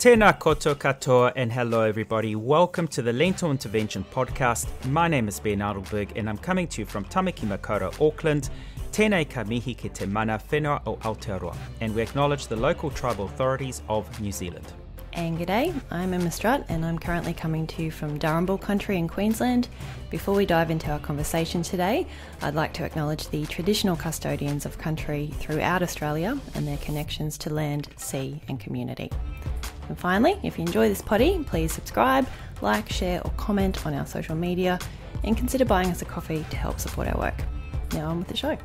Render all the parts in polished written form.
Tēnā koutou katoa and hello everybody. Welcome to the Lentil Intervention Podcast. My name is Ben Adelberg and I'm coming to you from Tamaki Makaurau, Auckland. Tēnei ka mihi ki te mana whenua o Aotearoa, and we acknowledge the local tribal authorities of New Zealand. And g'day, I'm Emma Strutt and I'm currently coming to you from Durrumble country in Queensland. Before we dive into our conversation today, I'd like to acknowledge the traditional custodians of country throughout Australia and their connections to land, sea and community. And finally, if you enjoy this potty, please subscribe, like, share or comment on our social media and consider buying us a coffee to help support our work. Now on with the show.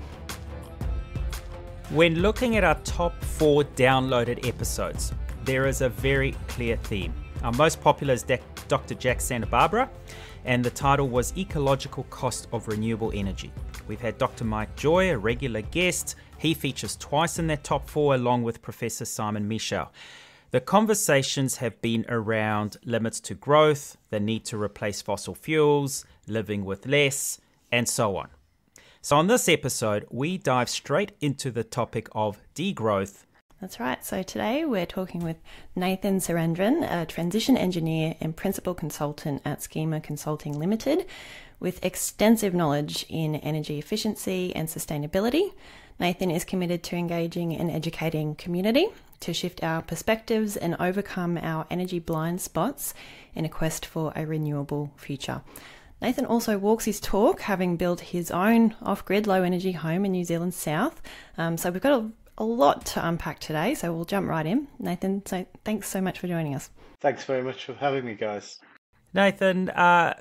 When looking at our top 4 downloaded episodes, there is a very clear theme. Our most popular is Dr. Jack Santa Barbara, and the title was Ecological Cost of Renewable Energy. We've had Dr. Mike Joy, a regular guest. He features twice in that top 4 along with Professor Simon Michel. The conversations have been around limits to growth, the need to replace fossil fuels, living with less, and so on. So on this episode, we dive straight into the topic of degrowth. That's right. So today we're talking with Nathan Surendran, a transition engineer and principal consultant at Schema Consulting Limited, with extensive knowledge in energy efficiency and sustainability. Nathan is committed to engaging and educating community to shift our perspectives and overcome our energy blind spots in a quest for a renewable future. Nathan also walks his talk, having built his own off-grid low-energy home in New Zealand's south. So we've got a lot to unpack today, so we'll jump right in. Nathan, so thanks so much for joining us. Thanks very much for having me, guys. Nathan,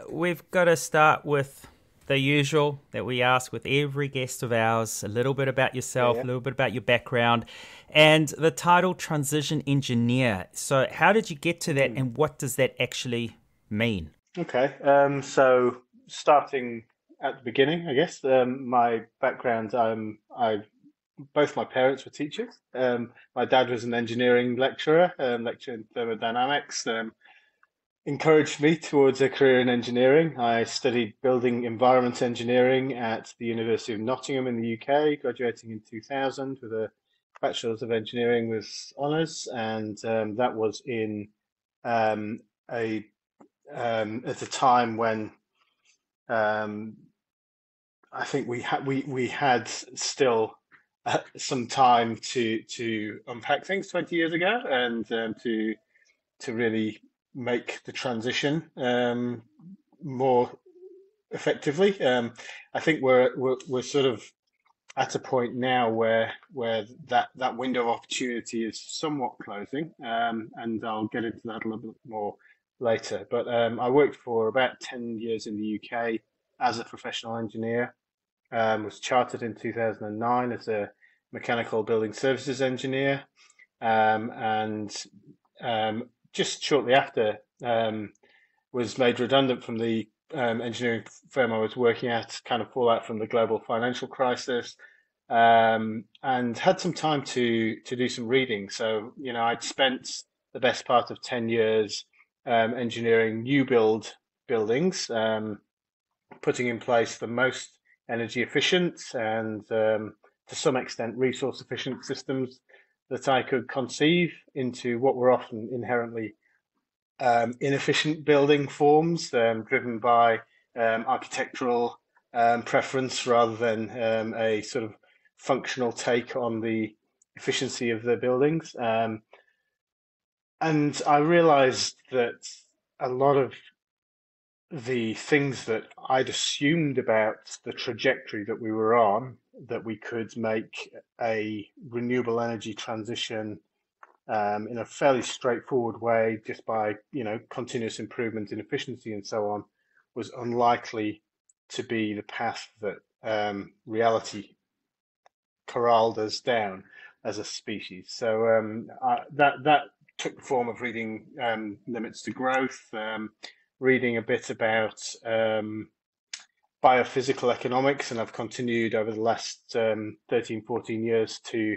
we've got to start with the usual that we ask with every guest of ours, a little bit about yourself, a little bit about your background, and the title Transition Engineer. So how did you get to that, and what does that actually mean? Okay, so starting at the beginning, I guess, my background, both my parents were teachers. My dad was an engineering lecturer, lecturer in thermodynamics, encouraged me towards a career in engineering. I studied building environment engineering at the University of Nottingham in the UK, graduating in 2000 with a Bachelor's of Engineering with honours, and that was in at a time when I think we had still some time to unpack things 20 years ago, and to really make the transition more effectively. I think we're sort of at a point now where that window of opportunity is somewhat closing, and I'll get into that a little bit more later. But I worked for about 10 years in the UK as a professional engineer. Was chartered in 2009 as a mechanical building services engineer, and just shortly after was made redundant from the engineering firm I was working at, kind of fallout from the global financial crisis, and had some time to do some reading. So, I'd spent the best part of 10 years engineering new build buildings, putting in place the most energy efficient and to some extent resource efficient systems that I could conceive into what were often inherently inefficient building forms, driven by architectural preference rather than a sort of functional take on the efficiency of the buildings. And I realized that a lot of the things that I'd assumed about the trajectory that we were on, that we could make a renewable energy transition in a fairly straightforward way, just by continuous improvement in efficiency and so on, was unlikely to be the path that reality corralled us down as a species. So that took the form of reading Limits to Growth, reading a bit about biophysical economics, and I've continued over the last 13, 14 years to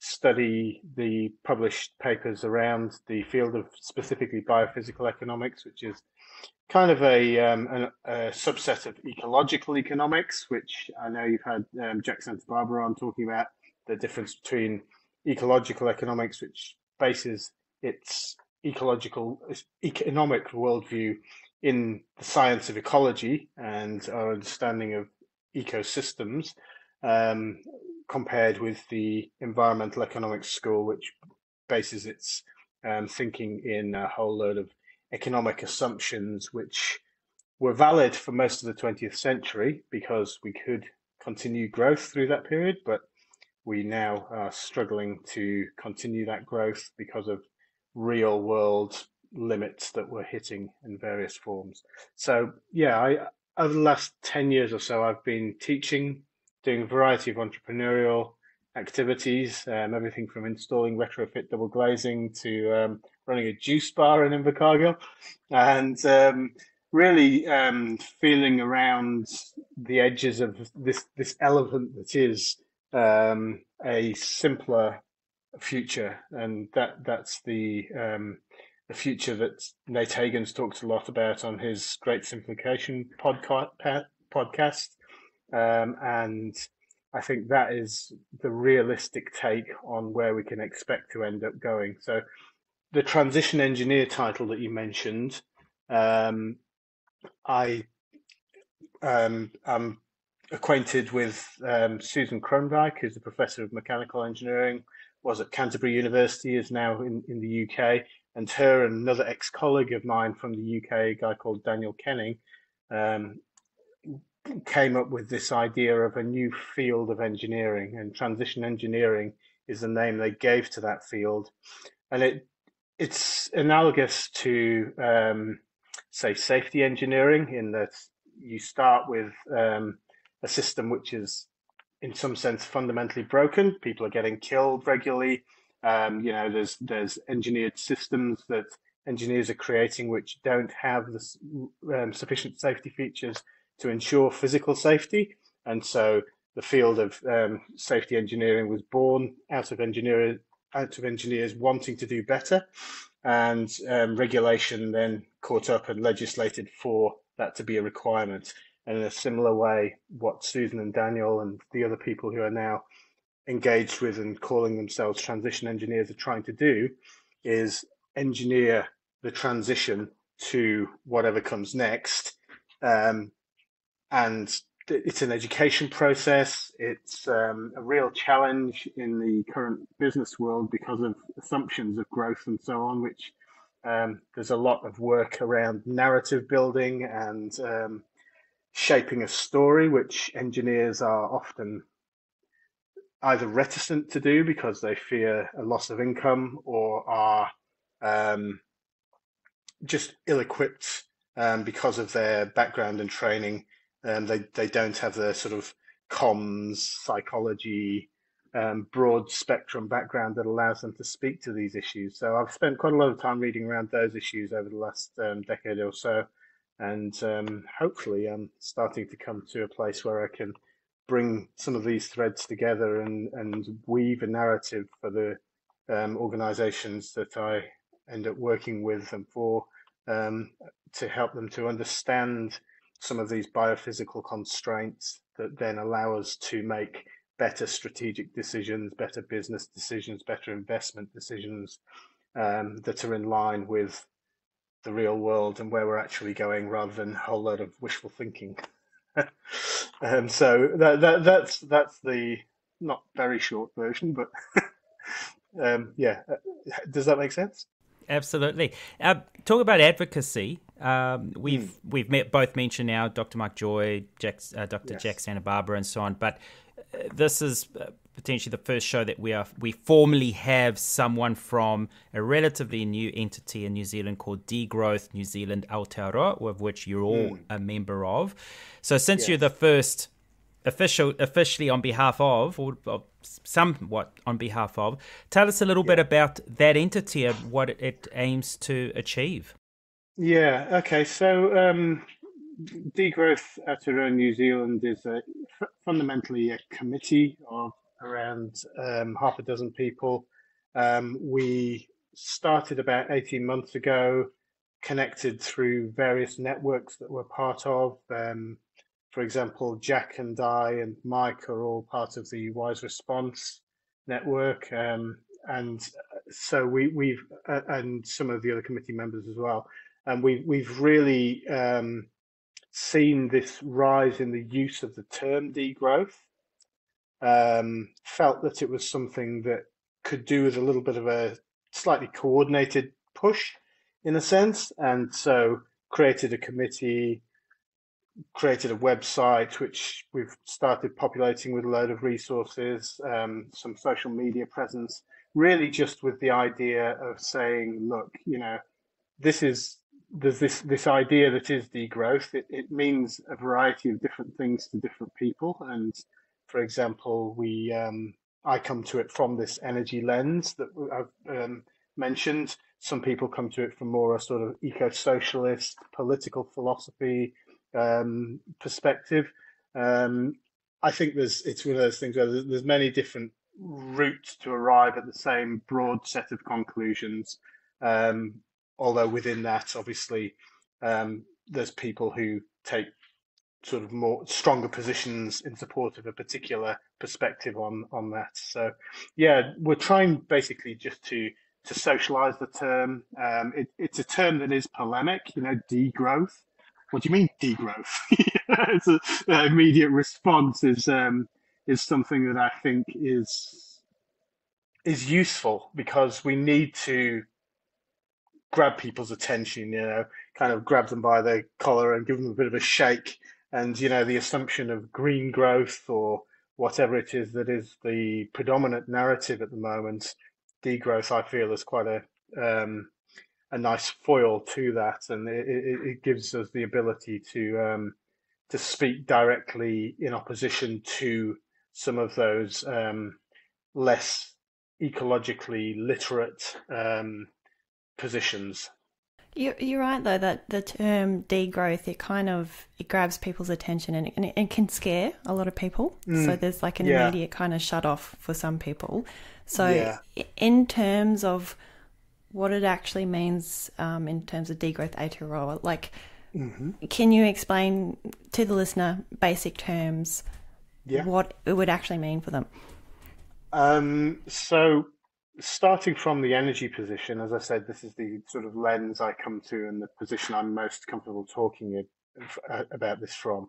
study the published papers around the field of specifically biophysical economics, which is kind of a subset of ecological economics, which I know you've had Jack Santa Barbara on talking about the difference between ecological economics, which bases its ecological, economic worldview in the science of ecology and our understanding of ecosystems, um, compared with the environmental economics school, which bases its thinking in a whole load of economic assumptions, which were valid for most of the 20th century because we could continue growth through that period, but we now are struggling to continue that growth because of real world limits that we're hitting in various forms. So, yeah, over the last 10 years or so, I've been teaching, doing a variety of entrepreneurial activities, everything from installing retrofit double glazing to running a juice bar in Invercargill, and really feeling around the edges of this elephant that is a simpler future, and that's the future that Nate Hagen's talked a lot about on his Great Simplification podcast, and I think that is the realistic take on where we can expect to end up going. So the transition engineer title that you mentioned, I am acquainted with Susan Kronwijk, who's a professor of mechanical engineering, was at Canterbury University, is now in the UK, and her and another ex-colleague of mine from the UK, a guy called Daniel Kenning, came up with this idea of a new field of engineering, and transition engineering is the name they gave to that field. And it's analogous to, say, safety engineering, in that you start with a system which is, in some sense, fundamentally broken. People are getting killed regularly. There's engineered systems that engineers are creating which don't have the sufficient safety features to ensure physical safety. And so the field of safety engineering was born out of engineers wanting to do better, and regulation then caught up and legislated for that to be a requirement. And in a similar way, what Susan and Daniel and the other people who are now engaged with and calling themselves transition engineers are trying to do is engineer the transition to whatever comes next. And it's an education process. It's a real challenge in the current business world because of assumptions of growth and so on, which there's a lot of work around narrative building and shaping a story, which engineers are often either reticent to do because they fear a loss of income, or are just ill-equipped because of their background and training. They don't have the sort of comms, psychology, broad spectrum background that allows them to speak to these issues. So I've spent quite a lot of time reading around those issues over the last decade or so, and hopefully I'm starting to come to a place where I can bring some of these threads together and weave a narrative for the organizations that I end up working with and for, to help them to understand some of these biophysical constraints that then allow us to make better strategic decisions, better business decisions, better investment decisions, that are in line with the real world and where we're actually going, rather than a whole load of wishful thinking. So that's the not very short version, but yeah. Does that make sense? Absolutely. Talk about advocacy. We've both mentioned now Dr. Mike Joy, Dr. Yes. Jack Santa Barbara, and so on. But this is potentially the first show that we formally have someone from a relatively new entity in New Zealand called Degrowth New Zealand Aotearoa, of which you're all a member of. So since you're the first officially on behalf of, or somewhat on behalf of, tell us a little bit about that entity and what it aims to achieve. Yeah, okay. So Degrowth Aotearoa New Zealand is fundamentally a committee of around half a dozen people. We started about 18 months ago, connected through various networks that we're part of. For example, Jack and I and Mike are all part of the Wise Response network. And so we've and some of the other committee members as well, and we've really seen this rise in the use of the term degrowth. Felt that it was something that could do with a little bit of a slightly coordinated push, in a sense, and so created a committee, created a website, which we've started populating with a load of resources, some social media presence, really just with the idea of saying, look, there's this idea that is degrowth. It means a variety of different things to different people. And for example, I come to it from this energy lens that I've mentioned. Some people come to it from more a sort of eco-socialist, political philosophy perspective. I think it's one of those things where there's many different routes to arrive at the same broad set of conclusions. Although within that, obviously, there's people who take sort of more stronger positions in support of a particular perspective on that. So, yeah, we're trying basically just to socialize the term. It's a term that is polemic, degrowth. What do you mean degrowth? It's the immediate response is something that I think is useful, because we need to grab people's attention, kind of grab them by the collar and give them a bit of a shake. And, the assumption of green growth or whatever it is that is the predominant narrative at the moment, degrowth, I feel, is quite a nice foil to that. And it gives us the ability to speak directly in opposition to some of those less ecologically literate positions. You're right, though, that the term degrowth, it grabs people's attention and it can scare a lot of people. So there's like an immediate kind of shut off for some people. So in terms of what it actually means in terms of Degrowth Aotearoa, can you explain to the listener basic terms what it would actually mean for them? So starting from the energy position, as I said, this is the sort of lens I come to and the position I'm most comfortable talking about this from.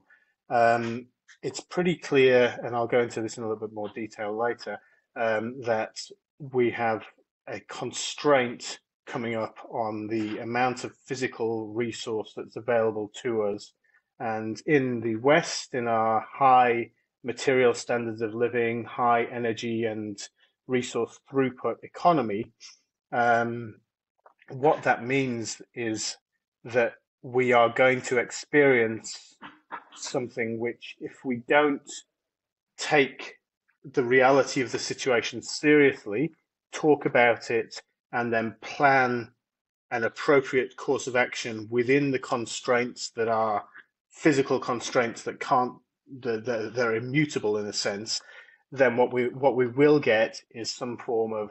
It's pretty clear, and I'll go into this in a little bit more detail later, that we have a constraint coming up on the amount of physical resource that's available to us. And in the West, in our high material standards of living, high energy and resource throughput economy, what that means is that we are going to experience something which, if we don't take the reality of the situation seriously, talk about it, and then plan an appropriate course of action within the constraints that are physical constraints that they're immutable in a sense, then what we will get is some form of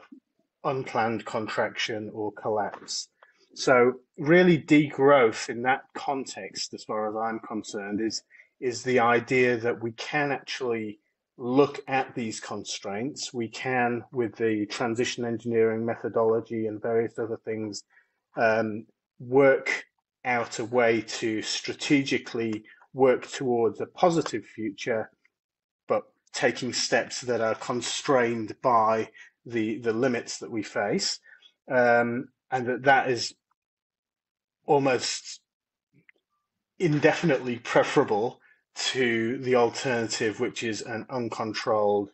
unplanned contraction or collapse. So really degrowth in that context, as far as I'm concerned, is the idea that we can actually look at these constraints. We can, with the transition engineering methodology and various other things, work out a way to strategically work towards a positive future, but taking steps that are constrained by the limits that we face, and that is almost indefinitely preferable to the alternative, which is an uncontrolled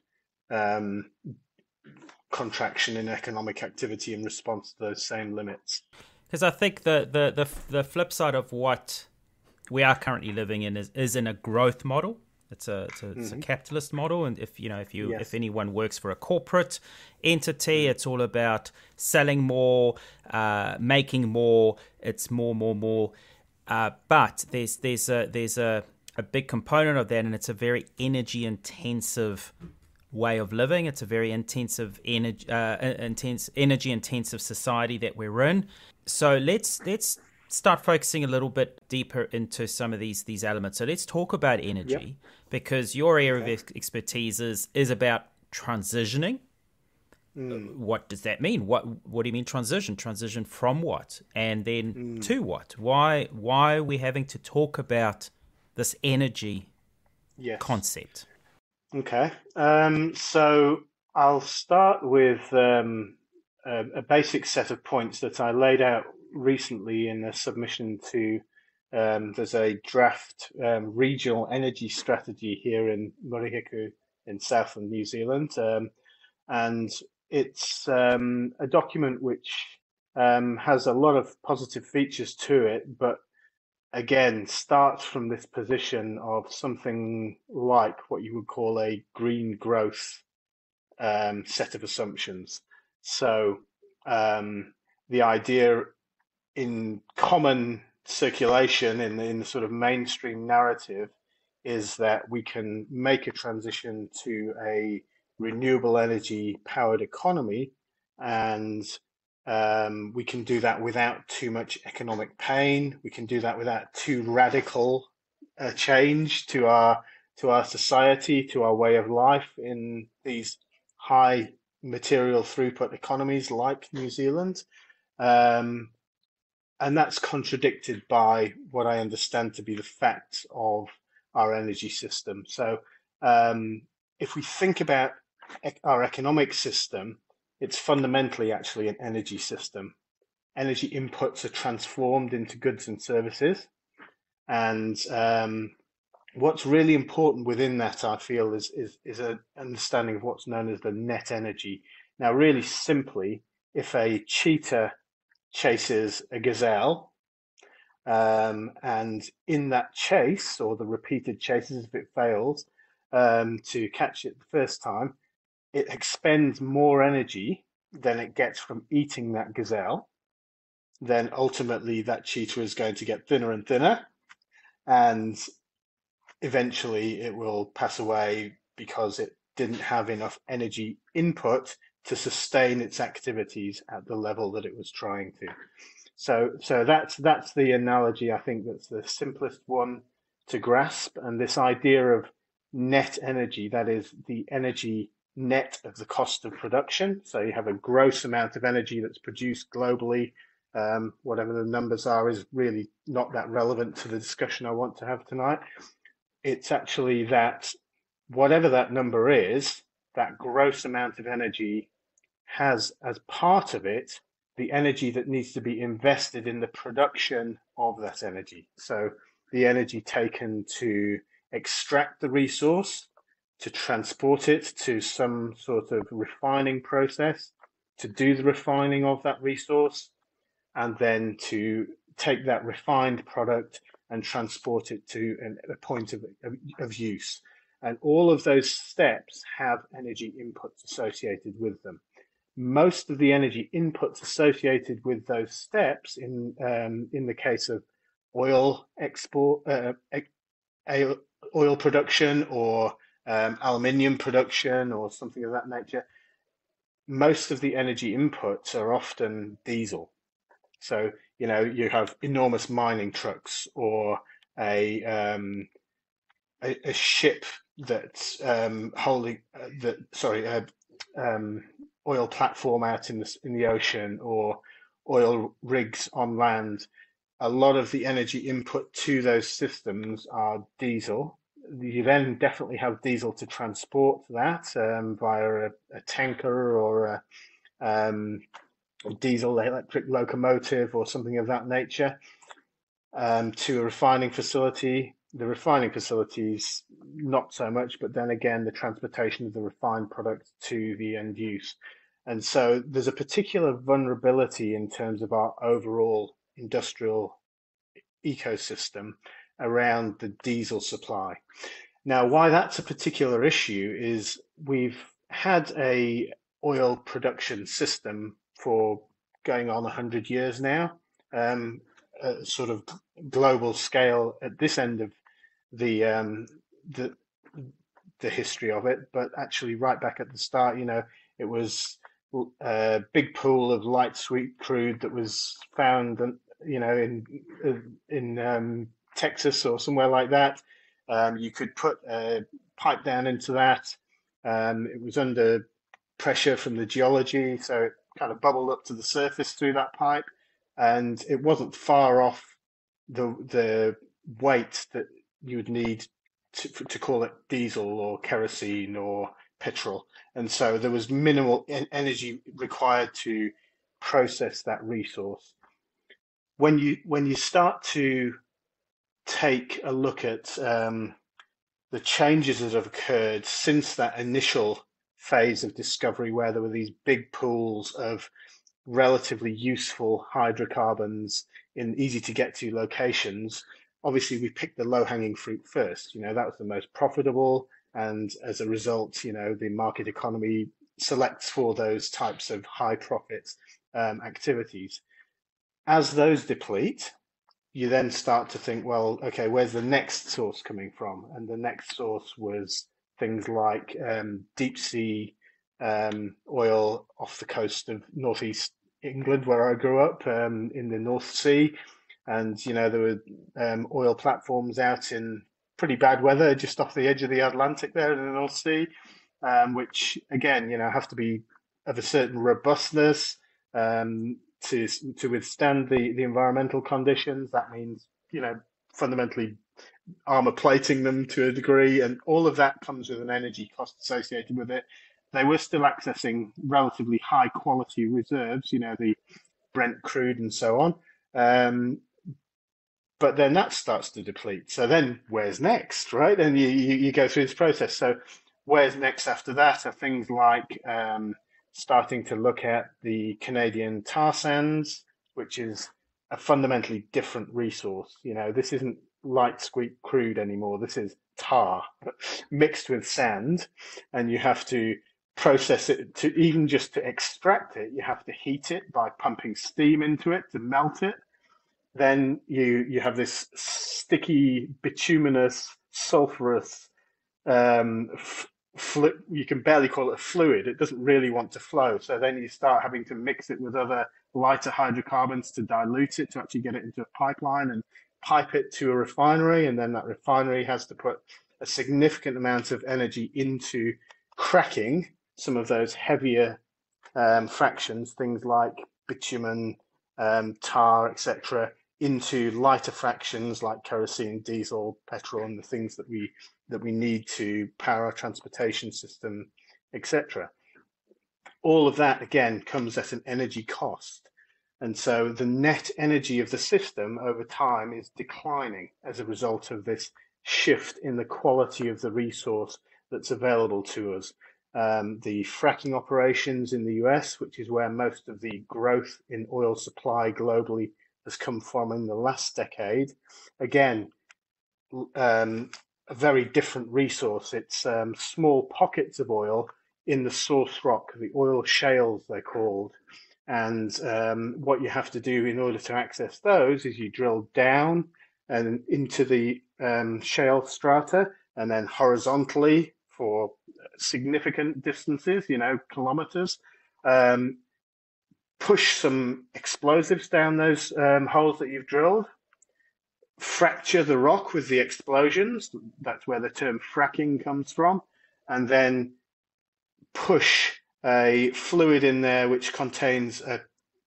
contraction in economic activity in response to those same limits. Because I think the flip side of what we are currently living in is in a growth model. It's a capitalist model, and if anyone works for a corporate entity, it's all about selling more, making more. It's more. But there's a big component of that, and it's a very energy intensive way of living. It's a very intensive energy intensive society that we're in. So let's start focusing a little bit deeper into some of these elements. So let's talk about energy, because your area of expertise is about transitioning what does that mean? What do you mean transition? Transition from what? And then to what? Why are we having to talk about this energy concept? Okay. So I'll start with a basic set of points that I laid out recently in a submission to there's a draft regional energy strategy here in Murihiku in southern New Zealand. And it's a document which has a lot of positive features to it, but again, starts from this position of something like what you would call a green growth set of assumptions. So the idea in common circulation in the sort of mainstream narrative is that we can make a transition to a renewable energy powered economy, and we can do that without too much economic pain. We can do that without too radical a change to our society, to our way of life in these high material throughput economies like New Zealand. And that's contradicted by what I understand to be the facts of our energy system. So if we think about our economic system, it's fundamentally actually an energy system. Energy inputs are transformed into goods and services. And what's really important within that, I feel, is an understanding of what's known as the net energy. Now, really simply, if a cheetah chases a gazelle, and in that chase, or the repeated chases if it fails to catch it the first time, it expends more energy than it gets from eating that gazelle. Then ultimately that cheetah is going to get thinner and thinner, and eventually it will pass away because it didn't have enough energy input to sustain its activities at the level that it was trying to. So that's the analogy. I think that's the simplest one to grasp. And this idea of net energy, that is the energy net of the cost of production. So you have a gross amount of energy that's produced globally. Whatever the numbers are is really not that relevant to the discussion I want to have tonight. It's actually that whatever that number is, that gross amount of energy has as part of it the energy that needs to be invested in the production of that energy. So the energy taken to extract the resource, to transport it to some sort of refining process, to do the refining of that resource, and then to take that refined product and transport it to a point of use. And all of those steps have energy inputs associated with them. Most of the energy inputs associated with those steps, in the case of oil export, oil production, or aluminium production, or something of that nature, most of the energy inputs are often diesel. So you have enormous mining trucks, or a ship that's holding oil platform out in the ocean, or oil rigs on land. A lot of the energy input to those systems are diesel. You then definitely have diesel to transport that via a tanker, or a diesel electric locomotive, or something of that nature, to a refining facility. The refining facilities, not so much, but then again, the transportation of the refined product to the end use. And so there's a particular vulnerability in terms of our overall industrial ecosystem around the diesel supply. Now, why that's a particular issue is we've had a oil production system for going on 100 years now, sort of global scale at this end of the history of it, but actually right back at the start, it was a big pool of light sweet crude that was found, in Texas or somewhere like that. You could put a pipe down into that. It was under pressure from the geology, so it kind of bubbled up to the surface through that pipe, and it wasn't far off the weight that you would need to call it diesel or kerosene or petrol. And so there was minimal energy required to process that resource. When you start to take a look at the changes that have occurred since that initial phase of discovery, where there were these big pools of relatively useful hydrocarbons in easy to get to locations, obviously we picked the low-hanging fruit first. That was the most profitable, and as a result, the market economy selects for those types of high profit activities. As those deplete, you then start to think, well, okay, where's the next source coming from? And the next source was things like deep sea oil off the coast of northeast England, where I grew up, in the North Sea. And, there were oil platforms out in pretty bad weather just off the edge of the Atlantic there in the North Sea, which, again, have to be of a certain robustness to withstand the environmental conditions. That means, fundamentally armor plating them to a degree, and all of that comes with an energy cost associated with it. They were still accessing relatively high quality reserves, the Brent crude and so on. But then that starts to deplete. So then where's next, right? And you go through this process. So where's next after that are things like starting to look at the Canadian tar sands, which is a fundamentally different resource. This isn't light sweet crude anymore. This is tar mixed with sand, and you have to process it to even just to extract it. You have to heat it by pumping steam into it to melt it. Then you have this sticky, bituminous, sulfurous you can barely call it a fluid. It doesn't really want to flow. So then you start having to mix it with other lighter hydrocarbons to dilute it, to actually get it into a pipeline and pipe it to a refinery. And then that refinery has to put a significant amount of energy into cracking some of those heavier fractions, things like bitumen, tar, etc., into lighter fractions like kerosene, diesel, petrol, and the things that we need to power our transportation system, etc. All of that, again, comes at an energy cost. And so the net energy of the system over time is declining as a result of this shift in the quality of the resource that's available to us. The fracking operations in the US, which is where most of the growth in oil supply globally has come from in the last decade, again, a very different resource. It's small pockets of oil in the source rock, the oil shales they're called. And what you have to do in order to access those is you drill down and into the shale strata, and then horizontally for significant distances, kilometers, push some explosives down those holes that you've drilled, fracture the rock with the explosions. That's where the term fracking comes from. And then push a fluid in there which contains a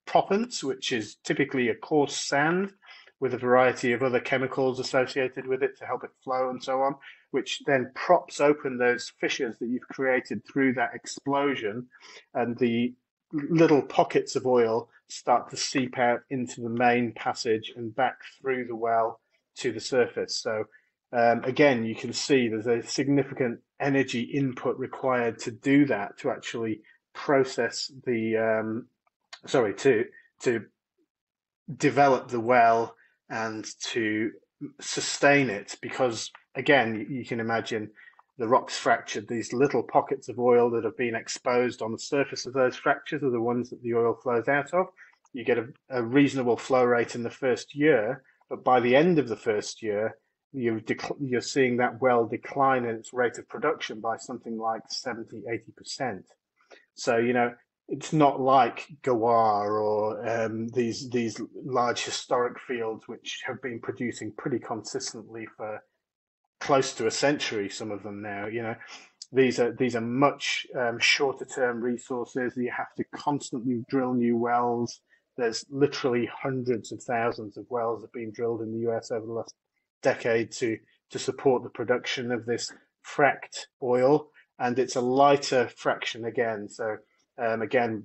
proppant, which is typically a coarse sand with a variety of other chemicals associated with it to help it flow and so on, which then props open those fissures that you've created through that explosion, and the little pockets of oil start to seep out into the main passage and back through the well to the surface. So again, you can see there's a significant energy input required to do that, to actually process the, to develop the well and to sustain it, because again, you can imagine the rock's fractured. These little pockets of oil that have been exposed on the surface of those fractures are the ones that the oil flows out of. You get a reasonable flow rate in the first year, but by the end of the first year, you're seeing that well decline in its rate of production by something like 70, 80%. So, it's not like Gawar or these large historic fields which have been producing pretty consistently for close to a century, some of them now. these are much shorter term resources. You have to constantly drill new wells. There's literally hundreds of thousands of wells that have been drilled in the US over the last decade to support the production of this fracked oil, and it's a lighter fraction again. So again,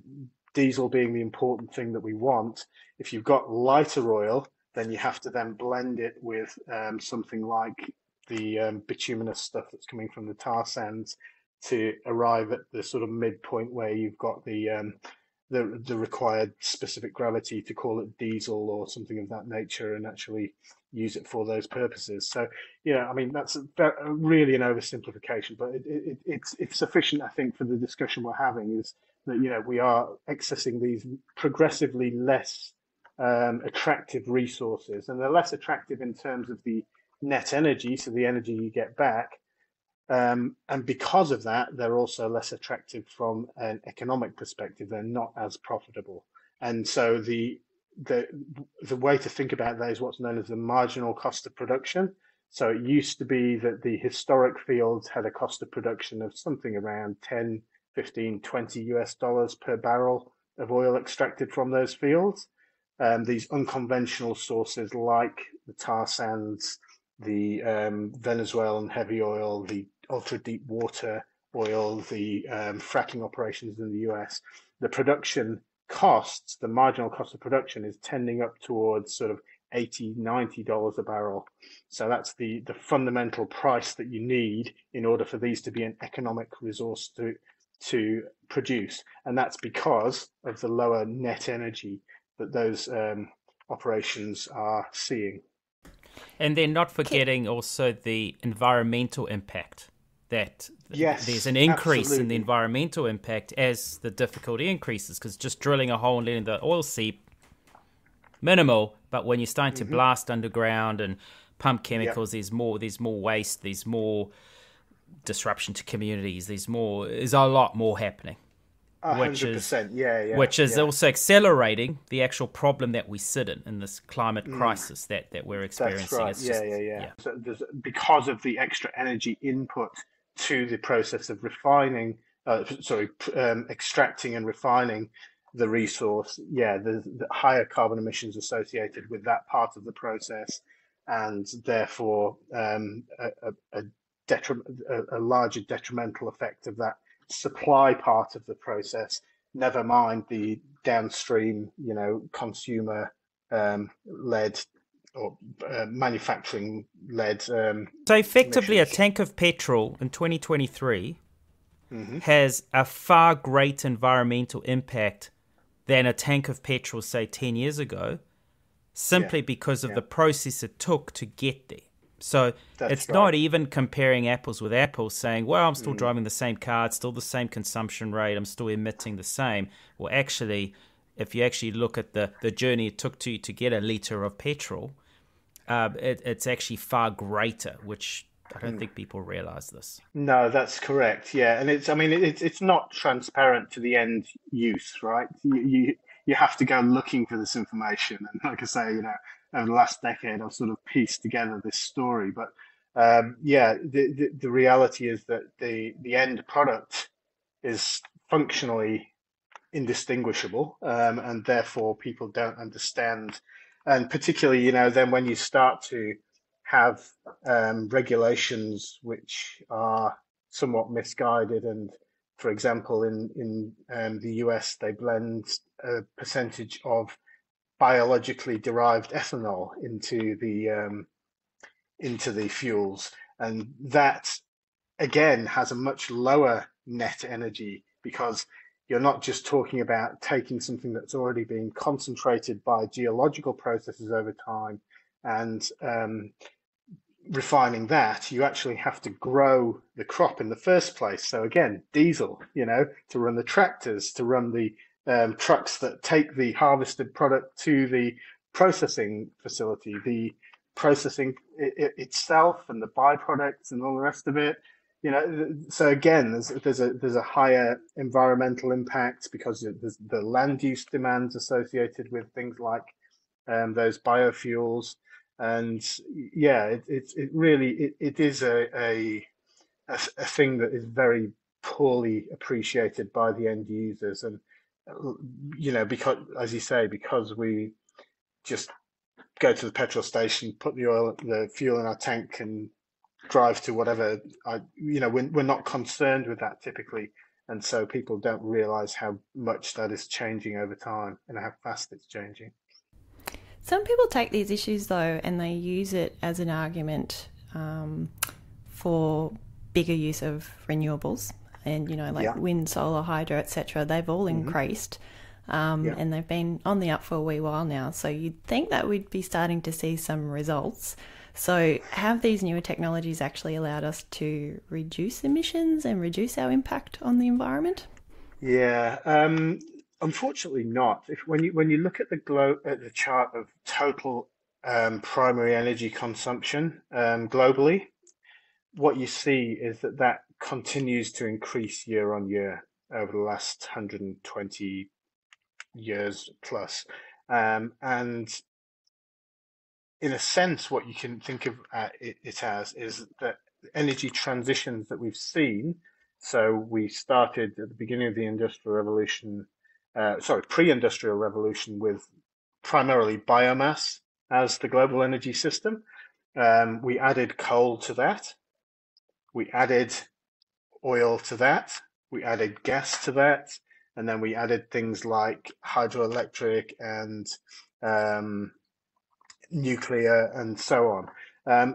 diesel being the important thing that we want. If you've got lighter oil, then you have to then blend it with something like the bituminous stuff that's coming from the tar sands to arrive at the sort of midpoint where you've got the required specific gravity to call it diesel or something of that nature and actually use it for those purposes. So, I mean, that's really an oversimplification, but it's sufficient, I think, for the discussion we're having is that, we are accessing these progressively less attractive resources, and they're less attractive in terms of the net energy, so the energy you get back. And because of that, they're also less attractive from an economic perspective. They're not as profitable. And so the way to think about that is what's known as the marginal cost of production. So it used to be that the historic fields had a cost of production of something around 10, 15, 20 US dollars per barrel of oil extracted from those fields. These unconventional sources like the tar sands, the Venezuelan heavy oil, the ultra deep water oil, the fracking operations in the US, the production costs, the marginal cost of production is tending up towards sort of $80, $90 a barrel. So that's the fundamental price that you need in order for these to be an economic resource to produce. And that's because of the lower net energy that those operations are seeing. And then not forgetting also the environmental impact, that there's an increase in the environmental impact as the difficulty increases, because just drilling a hole and letting the oil seep, minimal, but when you're starting to blast underground and pump chemicals, there's more waste, there's more disruption to communities, there's a lot more happening. 100%, which is also accelerating the actual problem that we sit in this climate crisis that we're experiencing. That's right. So because of the extra energy input to the process of refining, extracting and refining the resource, there's the higher carbon emissions associated with that part of the process, and therefore a larger detrimental effect of that supply part of the process, never mind the downstream, consumer led or manufacturing led. So effectively, emissions. A tank of petrol in 2023 has a far greater environmental impact than a tank of petrol, say, 10 years ago, simply because of the process it took to get there. So it's not even comparing apples with apples, saying, well, I'm still driving the same car, it's still the same consumption rate, I'm still emitting the same. Well, actually, if you actually look at the journey it took to get a litre of petrol, it's actually far greater, which I don't think people realise this. No, that's correct. Yeah, and it's not transparent to the end use, right? You have to go looking for this information, and like I say, over the last decade, I've sort of pieced together this story. But the reality is that the end product is functionally indistinguishable, and therefore people don't understand. And particularly, then when you start to have regulations which are somewhat misguided, and for example, in the US, they blend a percentage of biologically derived ethanol into the fuels, and that again has a much lower net energy, because you're not just talking about taking something that's already been concentrated by geological processes over time and refining that. You actually have to grow the crop in the first place. So again, diesel, to run the tractors, to run the trucks that take the harvested product to the processing facility, the processing itself and the byproducts and all the rest of it. So again, there's a higher environmental impact because there's the land use demands associated with things like those biofuels, and it really is a thing that is very poorly appreciated by the end users. And because, as you say, because we just go to the petrol station, put the fuel in our tank, and drive to whatever. We're not concerned with that typically, and so people don't realise how much that is changing over time and how fast it's changing. Some people take these issues though, and they use it as an argument for bigger use of renewables, and wind, solar, hydro, etc. They've all increased. And they've been on the up for a wee while now. So you'd think that we'd be starting to see some results. So have these newer technologies actually allowed us to reduce emissions and reduce our impact on the environment? Yeah, unfortunately not. When you look at the chart of total primary energy consumption globally, what you see is that continues to increase year on year over the last 120 years plus. And in a sense, what you can think of it as is that energy transitions that we've seen. So we started at the beginning of the pre-industrial revolution with primarily biomass as the global energy system. We added coal to that. We added oil to that. We added gas to that. And then we added things like hydroelectric and nuclear and so on.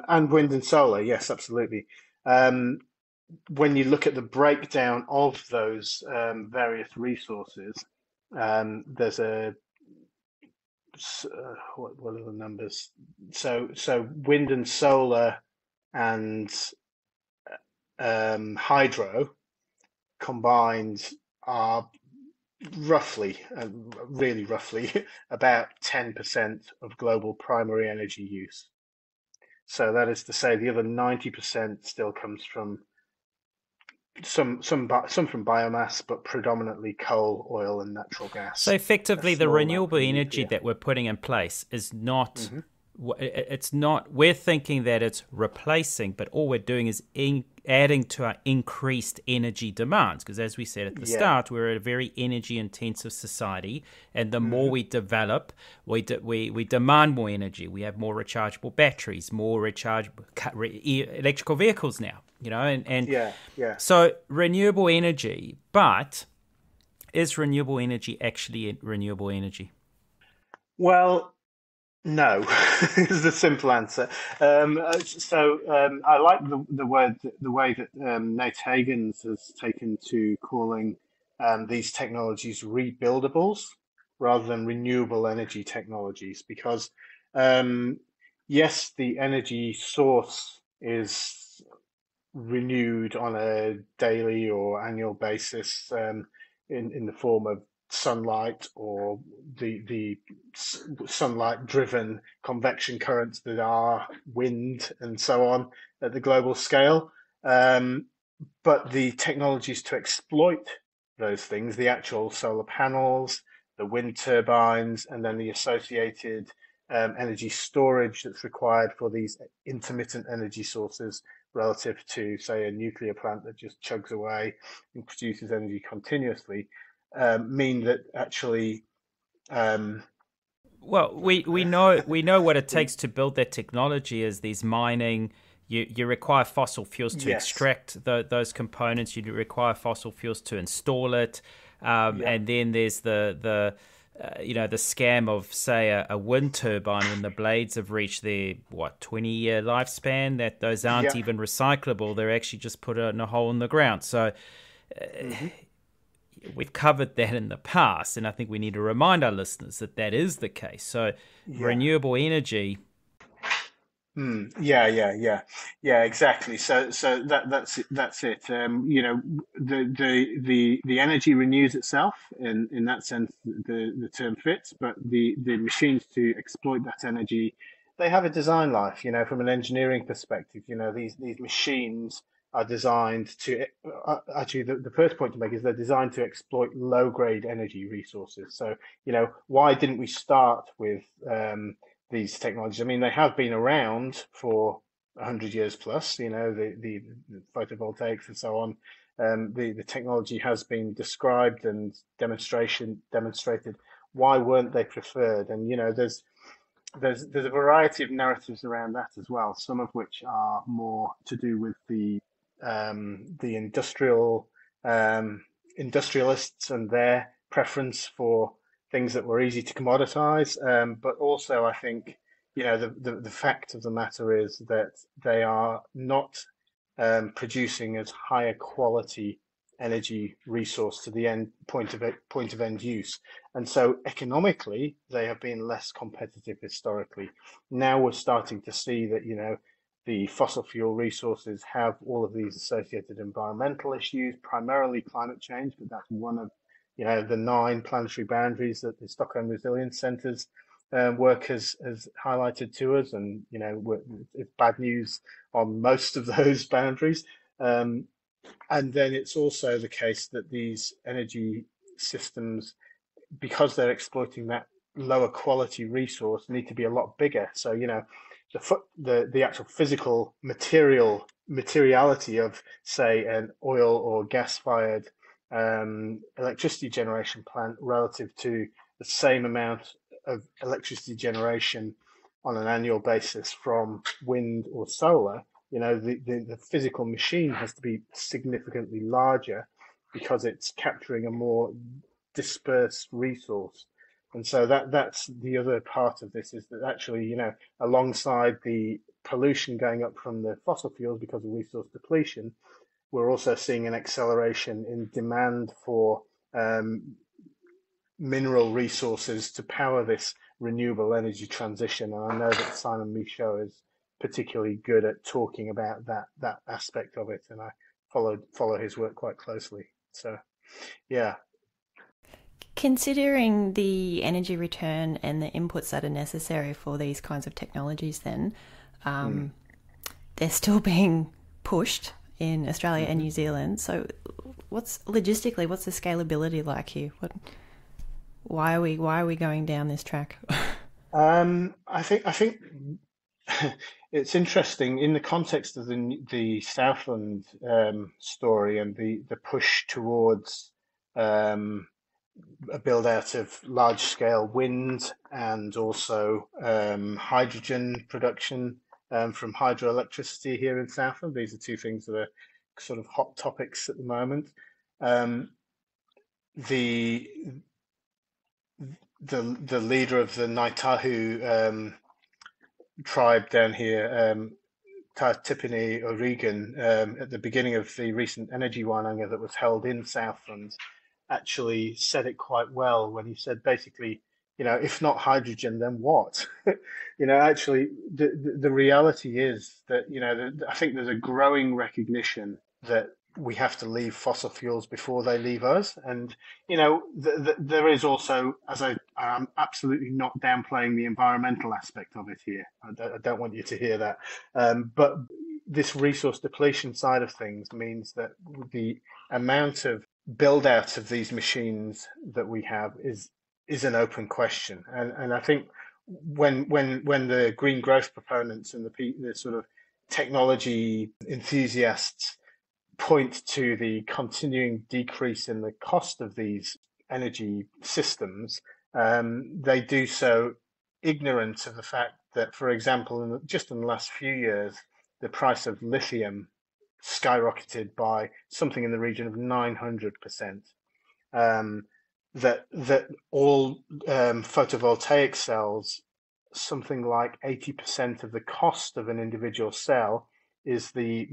And wind and solar, yes, absolutely. When you look at the breakdown of those various resources, there's what are the numbers? So wind and solar and hydro combined are really roughly, about 10% of global primary energy use. So that is to say, the other 90% still comes from some from biomass, but predominantly coal, oil, and natural gas. So effectively, the renewable energy that we're putting in place is not. It's not. We're thinking that it's replacing, but all we're doing is adding to our increased energy demands. Because as we said at the start, we're a very energy-intensive society, and the more we develop, we demand more energy. We have more rechargeable batteries, more electrical vehicles now. So renewable energy, but is renewable energy actually renewable energy? Well, no, is the simple answer. I like the way that Nate Hagens has taken to calling these technologies rebuildables rather than renewable energy technologies, because yes, the energy source is renewed on a daily or annual basis in the form of sunlight or the sunlight driven convection currents that are wind and so on at the global scale. But the technologies to exploit those things, the actual solar panels, the wind turbines, and then the associated energy storage that's required for these intermittent energy sources relative to, say, a nuclear plant that just chugs away and produces energy continuously, mean that actually well, we know what it takes to build that technology is these mining. You require fossil fuels to extract those components. You require fossil fuels to install it, and then there's the scam of, say, a wind turbine when the blades have reached their 20-year lifespan, that those aren't even recyclable. They're actually just put in a hole in the ground. So we've covered that in the past, and I think we need to remind our listeners that is the case. So renewable energy. Yeah, exactly. So that's it. The energy renews itself in that sense. The term fits, but the machines to exploit that energy, they have a design life. From an engineering perspective, these machines are designed to actually the first point to make is they're designed to exploit low grade energy resources. So why didn't we start with these technologies? I mean, they have been around for 100 years plus, the photovoltaics and so on. The technology has been described and demonstrated. Why weren't they preferred? And there's a variety of narratives around that as well. Some of which are more to do with the industrialists and their preference for things that were easy to commoditize. But also, I think the fact of the matter is that they are not producing as higher quality energy resource to the point of end use. And so economically, they have been less competitive historically. Now we're starting to see that, the fossil fuel resources have all of these associated environmental issues, primarily climate change, but that's one of, the 9 planetary boundaries that the Stockholm Resilience Centre's work has highlighted to us. And, it's bad news on most of those boundaries. And then it's also the case that these energy systems, because they're exploiting that lower quality resource, need to be a lot bigger. So, the actual physical materiality of, say, an oil or gas-fired electricity generation plant relative to the same amount of electricity generation on an annual basis from wind or solar, the physical machine has to be significantly larger because it's capturing a more dispersed resource. And so that's the other part of this, is that actually, alongside the pollution going up from the fossil fuels because of resource depletion, we're also seeing an acceleration in demand for mineral resources to power this renewable energy transition. And I know that Simon Michaud is particularly good at talking about that aspect of it, and I follow his work quite closely. So, yeah. Considering the energy return and the inputs that are necessary for these kinds of technologies, then they're still being pushed in Australia and New Zealand. So, what's the scalability like here? Why are we going down this track? I think it's interesting in the context of the Southland story and the push towards a build out of large scale wind and also hydrogen production from hydroelectricity here in Southland. These are two things that are sort of hot topics at the moment. The leader of the Ngaitahu tribe down here, Tipini O'Regan, at the beginning of the recent energy wānanga that was held in Southland, actually said it quite well when he said, basically, if not hydrogen, then what? Actually, the reality is that, I think there's a growing recognition that we have to leave fossil fuels before they leave us. And, there is also, I'm absolutely not downplaying the environmental aspect of it here. I don't want you to hear that. But this resource depletion side of things means that the amount of build out of these machines that we have is an open question. And I think when the green growth proponents and the sort of technology enthusiasts point to the continuing decrease in the cost of these energy systems, they do so ignorant of the fact that, for example, just in the last few years, the price of lithium skyrocketed by something in the region of 900%. That all photovoltaic cells, something like 80% of the cost of an individual cell is the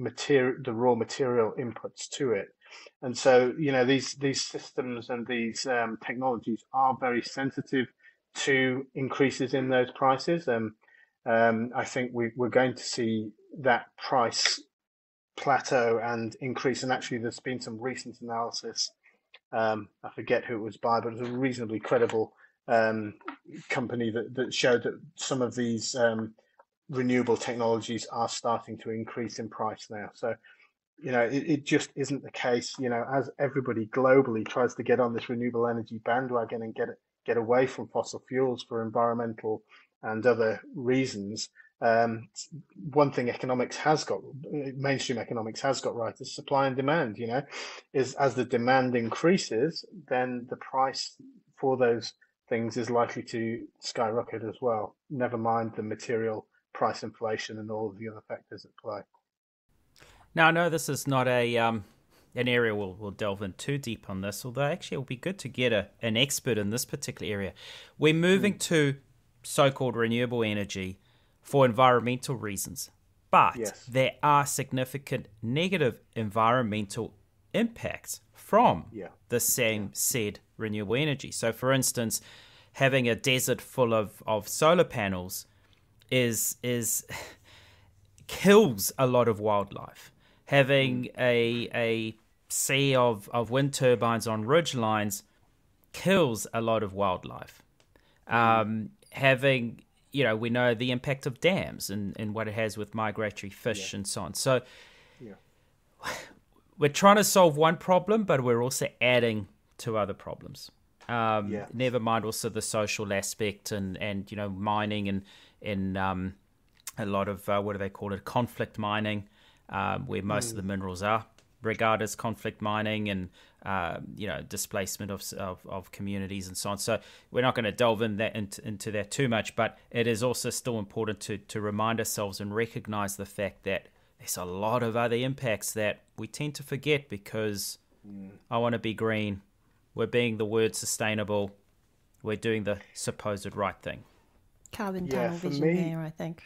raw material inputs to it. And so, these systems and these technologies are very sensitive to increases in those prices. I think we're going to see that price plateau and increase. And actually, there's been some recent analysis. I forget who it was by, but it was a reasonably credible company that showed that some of these renewable technologies are starting to increase in price now. So, it just isn't the case. As everybody globally tries to get on this renewable energy bandwagon and get away from fossil fuels for environmental and other reasons, One thing mainstream economics has got right is supply and demand, is as the demand increases, then the price for those things is likely to skyrocket as well. Never mind the material price inflation and all of the other factors at play. Now, I know this is not an area we'll delve in too deep on this, although actually it will be good to get an expert in this particular area. We're moving to so-called renewable energy for environmental reasons, but Yes. there are significant negative environmental impacts from the same said renewable energy. So, for instance, having a desert full of solar panels is kills a lot of wildlife. Having a sea of wind turbines on ridge lines kills a lot of wildlife. Having, we know the impact of dams and what it has with migratory fish and so on. So we're trying to solve one problem, but we're also adding to other problems. Never mind also the social aspect and mining and a lot of, what do they call it, conflict mining, where most of the minerals are regarded as conflict mining and, displacement of communities and so on. So we're not going to delve into that too much, but it is also still important to remind ourselves and recognize the fact that there's a lot of other impacts that we tend to forget because I want to be green. We're being the word sustainable. We're doing the supposed right thing. Carbon tunnel vision there, I think.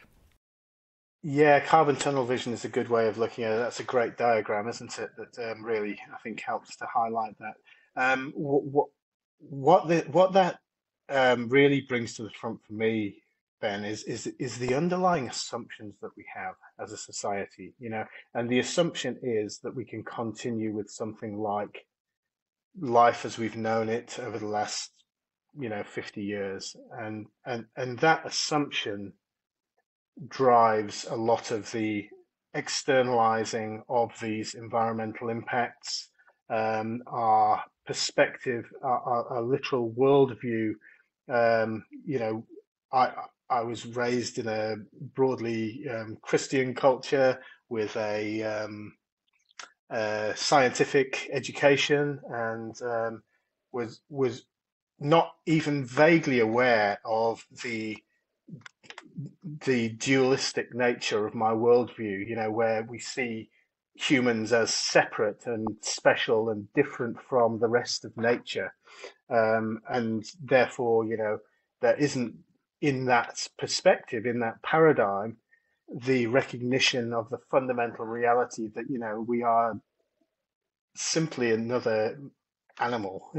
Yeah, carbon tunnel vision is a good way of looking at it. That's a great diagram, isn't it? That really, I think, helps to highlight that. What that really brings to the front for me, Ben, is the underlying assumptions that we have as a society, and the assumption is that we can continue with something like life as we've known it over the last, 50 years, and that assumption drives a lot of the externalizing of these environmental impacts, our perspective, our literal worldview. I was raised in a broadly Christian culture with a scientific education, and was not even vaguely aware of the dualistic nature of my worldview, where we see humans as separate and special and different from the rest of nature. And therefore, there isn't, in that perspective, in that paradigm, the recognition of the fundamental reality that, we are simply another animal,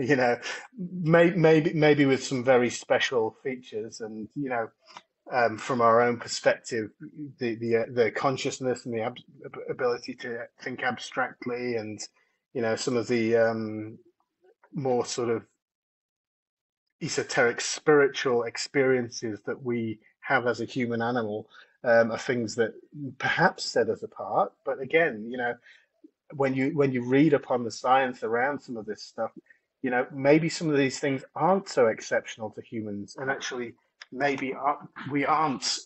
maybe with some very special features, and, from our own perspective, the consciousness and the ability to think abstractly, and some of the more sort of esoteric spiritual experiences that we have as a human animal are things that perhaps set us apart. But again, when you read upon the science around some of this stuff, maybe some of these things aren't so exceptional to humans, and actually maybe we aren't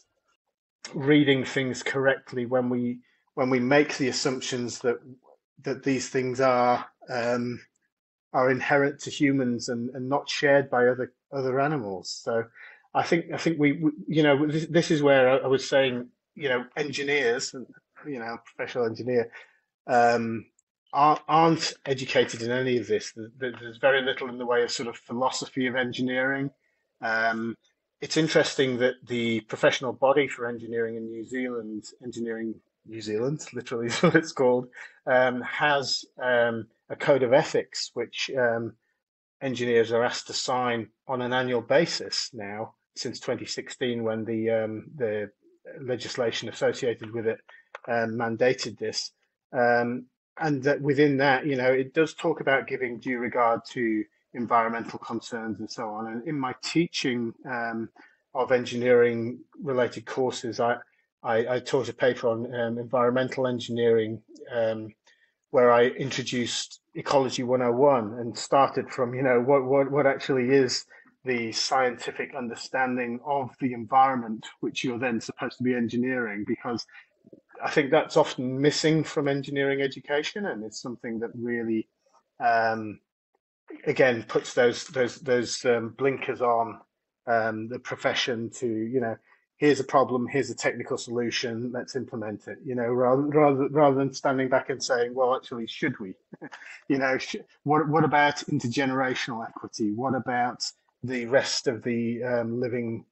reading things correctly when we make the assumptions that these things are inherent to humans and not shared by other animals. So I think we this is where I was saying, engineers and professional engineer aren't educated in any of this. There's very little in the way of sort of philosophy of engineering. It's interesting that the professional body for engineering in New Zealand, Engineering New Zealand, literally is what it's called, has a code of ethics which engineers are asked to sign on an annual basis now, since 2016, when the legislation associated with it mandated this. And that within that, it does talk about giving due regard to environmental concerns and so on. And in my teaching of engineering related courses, I taught a paper on environmental engineering, where I introduced Ecology 101 and started from, what actually is the scientific understanding of the environment which you're then supposed to be engineering, because I think that's often missing from engineering education, and it's something that really, um, again, puts those blinkers on the profession to, here's a problem, here's a technical solution, let's implement it. Rather than standing back and saying, well, actually, should we? What about intergenerational equity? What about the rest of the living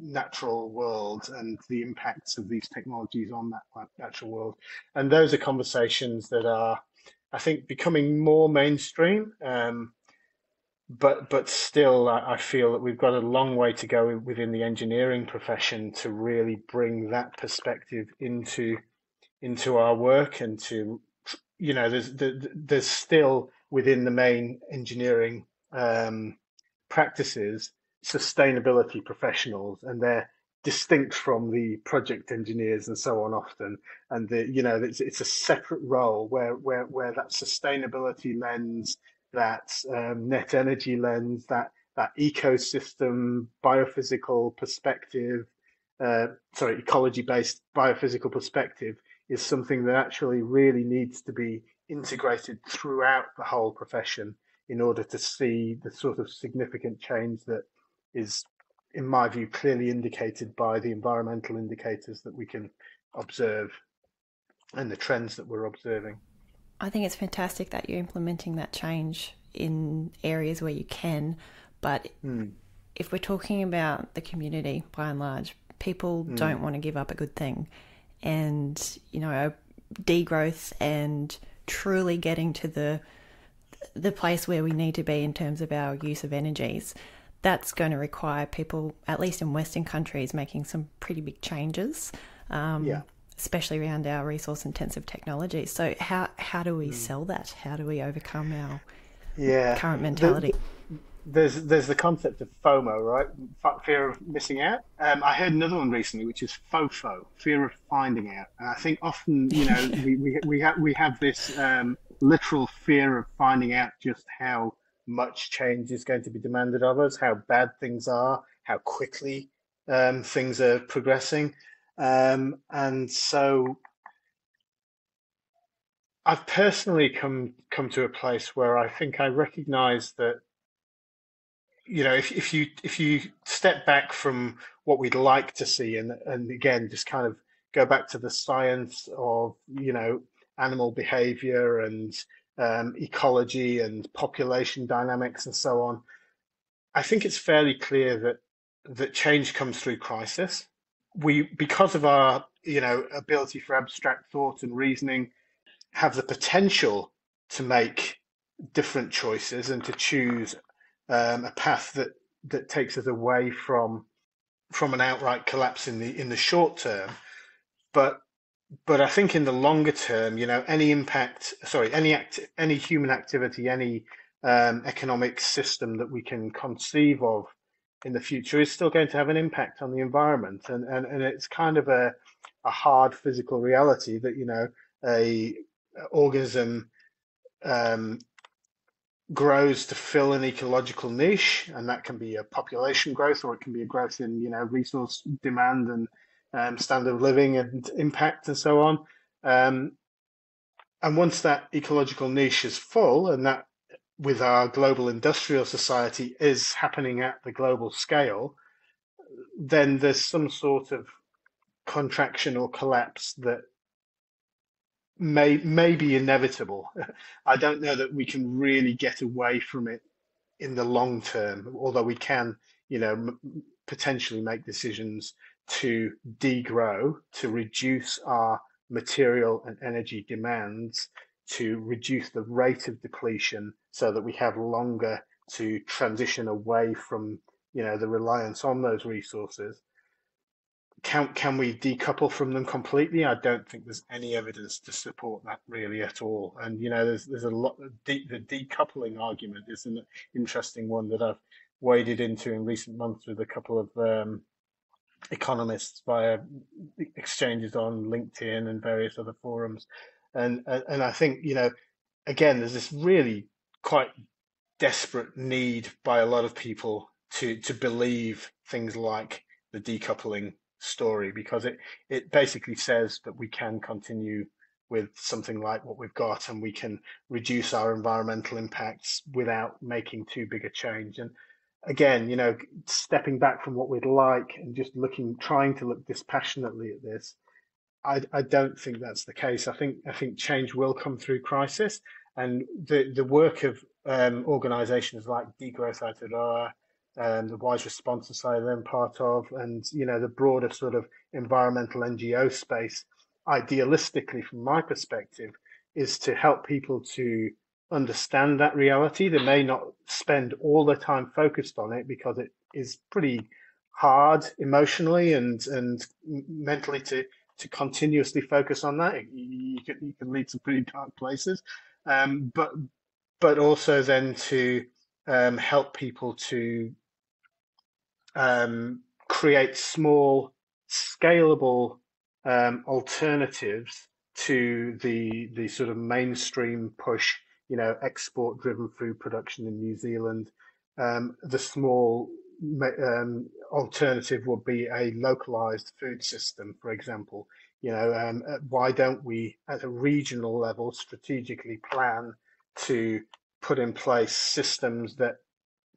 natural world and the impacts of these technologies on that natural world? And those are conversations that are, I think, becoming more mainstream. But still, I feel that we've got a long way to go within the engineering profession to really bring that perspective into our work, and to, there's still within the main engineering practices sustainability professionals, and they're distinct from the project engineers and so on often. And it's a separate role where that sustainability lens, that net energy lens, that ecosystem biophysical perspective, ecology-based biophysical perspective is something that actually really needs to be integrated throughout the whole profession in order to see the sort of significant change that is, in my view, clearly indicated by the environmental indicators that we can observe and the trends that we're observing. I think it's fantastic that you're implementing that change in areas where you can, but if we're talking about the community by and large, people don't want to give up a good thing. And, degrowth and truly getting to the place where we need to be in terms of our use of energies, that's going to require people, at least in Western countries, making some pretty big changes, especially around our resource-intensive technologies. So how do we sell that? How do we overcome our current mentality? There's the concept of FOMO, right? Fear of missing out. I heard another one recently, which is FOFO, fear of finding out. And I think often, we have this literal fear of finding out just how much change is going to be demanded of us, how bad things are, how quickly things are progressing. And so I've personally come to a place where I think I recognize that, if you step back from what we'd like to see, and again, just kind of go back to the science of, animal behavior and ecology and population dynamics and so on, I think it's fairly clear that change comes through crisis. Because of our, ability for abstract thought and reasoning, have the potential to make different choices and to choose a path that takes us away from an outright collapse in the short term. But I think in the longer term, any human activity, any economic system that we can conceive of in the future is still going to have an impact on the environment, and it's kind of a hard physical reality that a organism grows to fill an ecological niche, and that can be a population growth, or it can be a growth in resource demand and standard of living and impact and so on. And once that ecological niche is full, and that with our global industrial society is happening at the global scale, then there's some sort of contraction or collapse that may be inevitable. I don't know that we can really get away from it in the long term, although we can, potentially make decisions to degrow, to reduce our material and energy demands, to reduce the rate of depletion so that we have longer to transition away from, the reliance on those resources. Can we decouple from them completely? I don't think there's any evidence to support that really at all. And there's a lot. The decoupling argument is an interesting one that I've waded into in recent months with a couple of economists via exchanges on LinkedIn and various other forums. And I think again, there's this really quite desperate need by a lot of people to believe things like the decoupling story, because it basically says that we can continue with something like what we've got, and we can reduce our environmental impacts without making too big a change. And again, stepping back from what we'd like and just trying to look dispassionately at this, I don't think that's the case. I think change will come through crisis, and the work of organisations like Degrowth Aotearoa, the Wise Response Society I'm part of, and the broader sort of environmental NGO space, idealistically from my perspective, is to help people to understand that reality. They may not spend all their time focused on it because it is pretty hard emotionally and mentally to continuously focus on that. You can lead some pretty dark places, but also then to help people to create small, scalable alternatives to the sort of mainstream push, export-driven food production in New Zealand. The small alternative would be a localized food system, for example. Why don't we, at a regional level, strategically plan to put in place systems that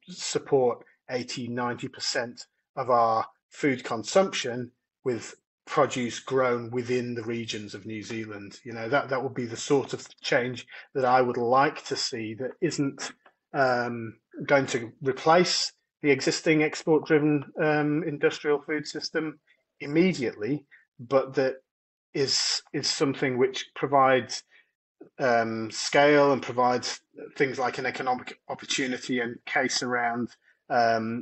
support 80-90% of our food consumption with produce grown within the regions of New Zealand? That would be the sort of change that I would like to see, that isn't going to replace the existing export-driven industrial food system immediately, but that is something which provides scale and provides things like an economic opportunity and case around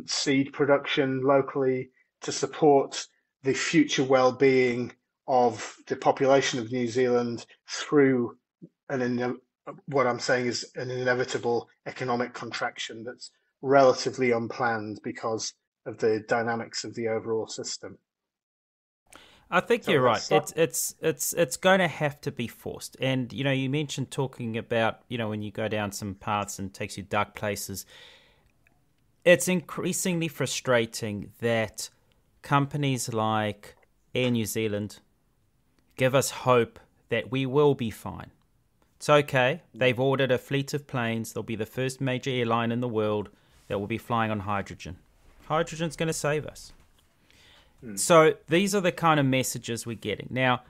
seed production locally to support the future well-being of the population of New Zealand through what I'm saying is an inevitable economic contraction that's relatively unplanned because of the dynamics of the overall system. I think you're right. It's going to have to be forced. And, you mentioned talking about, when you go down some paths and takes you dark places, it's increasingly frustrating that companies like Air New Zealand give us hope that we will be fine. It's okay. They've ordered a fleet of planes. They'll be the first major airline in the world that will be flying on hydrogen. Hydrogen's going to save us. So these are the kind of messages we're getting. Now,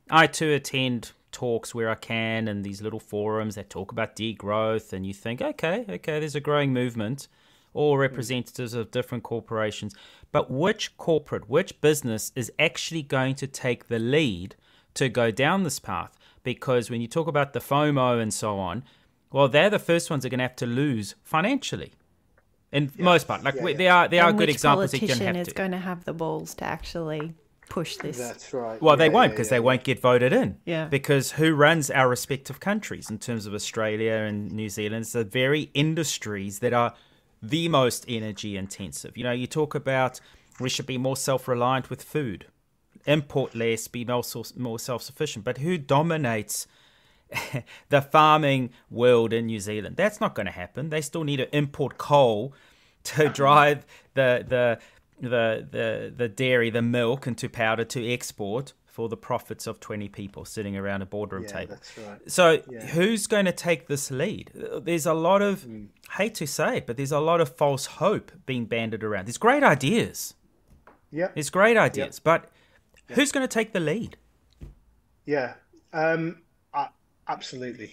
I too attend talks where I can and these little forums that talk about degrowth, and you think, okay, there's a growing movement, all representatives of different corporations. But which business is actually going to take the lead to go down this path? Because when you talk about the FOMO and so on, well, they're the first ones that are going to have to lose financially. In most part, there are good examples. Which politician is going to have the balls to actually push this? That's right. Well, they won't, because they won't get voted in. Yeah. Because who runs our respective countries in terms of Australia and New Zealand? It's the very industries that are the most energy intensive. You talk about we should be more self-reliant with food, import less, be more self-sufficient. But who dominates the farming world in New Zealand? That's not going to happen. They still need to import coal to drive the dairy, the milk into powder to export for the profits of 20 people sitting around a boardroom table. That's right. So who's going to take this lead? There's a lot of, hate to say it, but there's a lot of false hope being banded around. There's great ideas. Yeah. There's great ideas, but who's going to take the lead? Yeah. Absolutely.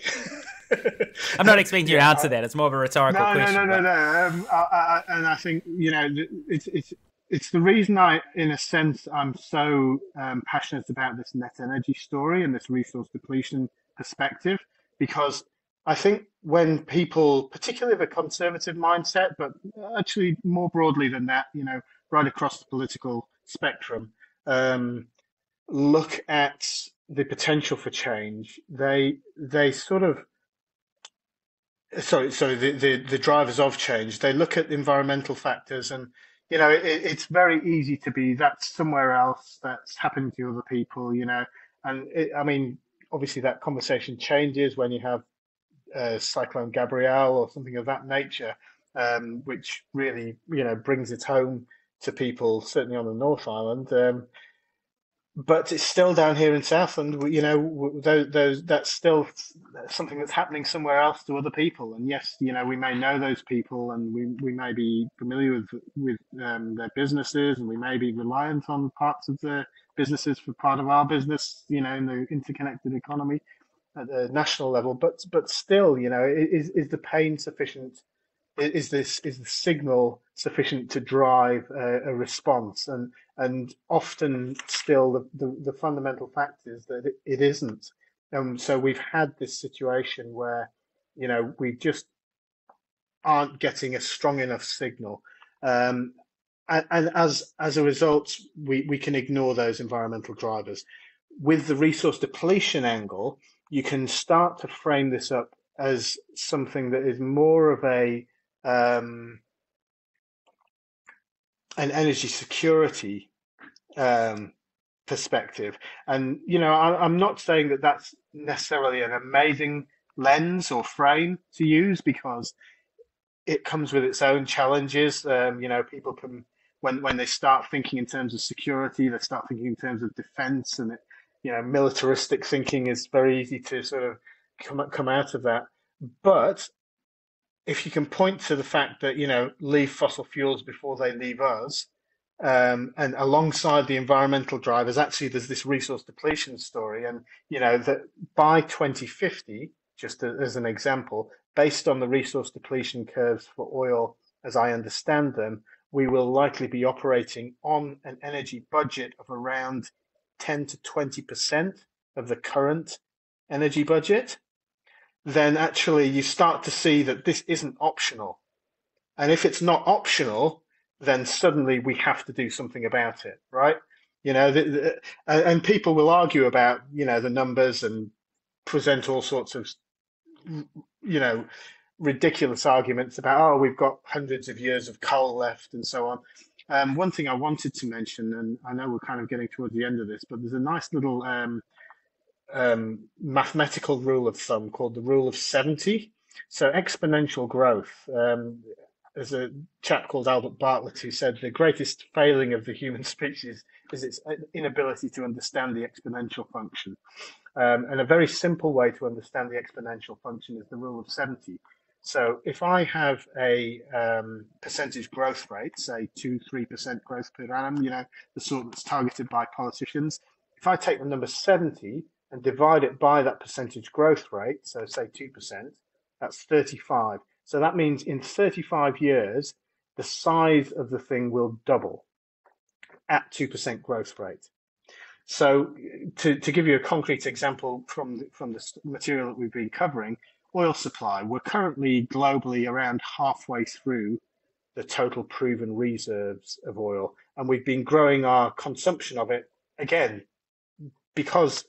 I'm not expecting you to answer that. It's more of a rhetorical question. No. And I think, it's the reason in a sense, I'm so passionate about this net energy story and this resource depletion perspective, because I think when people, particularly of a conservative mindset, but actually more broadly than that, right across the political spectrum, look at the potential for change, they sort of the drivers of change, they look at environmental factors, and it's very easy to be that's somewhere else, that's happened to other people, and obviously that conversation changes when you have Cyclone Gabrielle or something of that nature, which really, brings it home to people, certainly on the North Island. But it's still down here in Southland. That's still something that's happening somewhere else to other people. And yes, we may know those people, and we may be familiar with their businesses, and we may be reliant on parts of their businesses for part of our business, in the interconnected economy at the national level. But still, is the pain sufficient? Is the signal sufficient to drive a response? And often still the fundamental fact is that it isn't. So we've had this situation where we just aren't getting a strong enough signal, and as a result we can ignore those environmental drivers. With the resource depletion angle, you can start to frame this up as something that is more of an energy security perspective. And I'm not saying that that's necessarily an amazing lens or frame to use, because it comes with its own challenges. People can, when they start thinking in terms of security, they start thinking in terms of defense, and militaristic thinking is very easy to sort of come out of that. But if you can point to the fact that, leave fossil fuels before they leave us, and alongside the environmental drivers, actually there's this resource depletion story. And, that by 2050, just as an example, based on the resource depletion curves for oil, as I understand them, we will likely be operating on an energy budget of around 10 to 20% of the current energy budget. Then actually you start to see that this isn't optional. And if it's not optional, then suddenly we have to do something about it, right? And people will argue about, the numbers and present all sorts of, ridiculous arguments about, we've got hundreds of years of coal left and so on. One thing I wanted to mention, and I know we're kind of getting towards the end of this, but there's a nice little mathematical rule of thumb called the rule of 70. So exponential growth. There's a chap called Albert Bartlett who said the greatest failing of the human species is its inability to understand the exponential function. And a very simple way to understand the exponential function is the rule of 70. So if I have a percentage growth rate, say 2-3% growth per annum, the sort that's targeted by politicians, if I take the number 70 and divide it by that percentage growth rate, so say 2%, that's 35. So that means in 35 years, the size of the thing will double at 2% growth rate. So to give you a concrete example from the material that we've been covering, oil supply, we're currently globally around halfway through the total proven reserves of oil, and we've been growing our consumption of it again because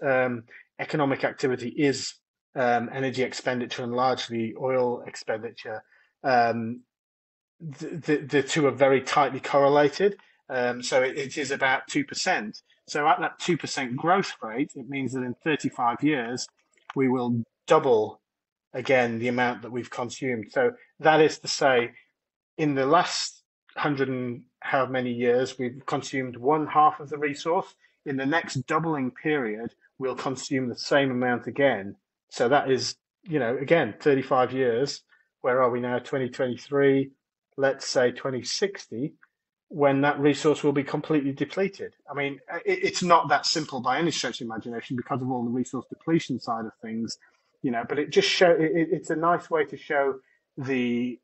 economic activity is energy expenditure and largely oil expenditure. The two are very tightly correlated. So it is about 2%. So at that 2% growth rate, it means that in 35 years, we will double again the amount that we've consumed. So that is to say, in the last 100 and how many years, we've consumed 1/2 of the resource. In the next doubling period, we'll consume the same amount again. So that is, again, 35 years. Where are we now? 2023, let's say 2060, when that resource will be completely depleted. I mean, it's not that simple by any stretch of imagination because of all the resource depletion side of things, but it just it's a nice way to show the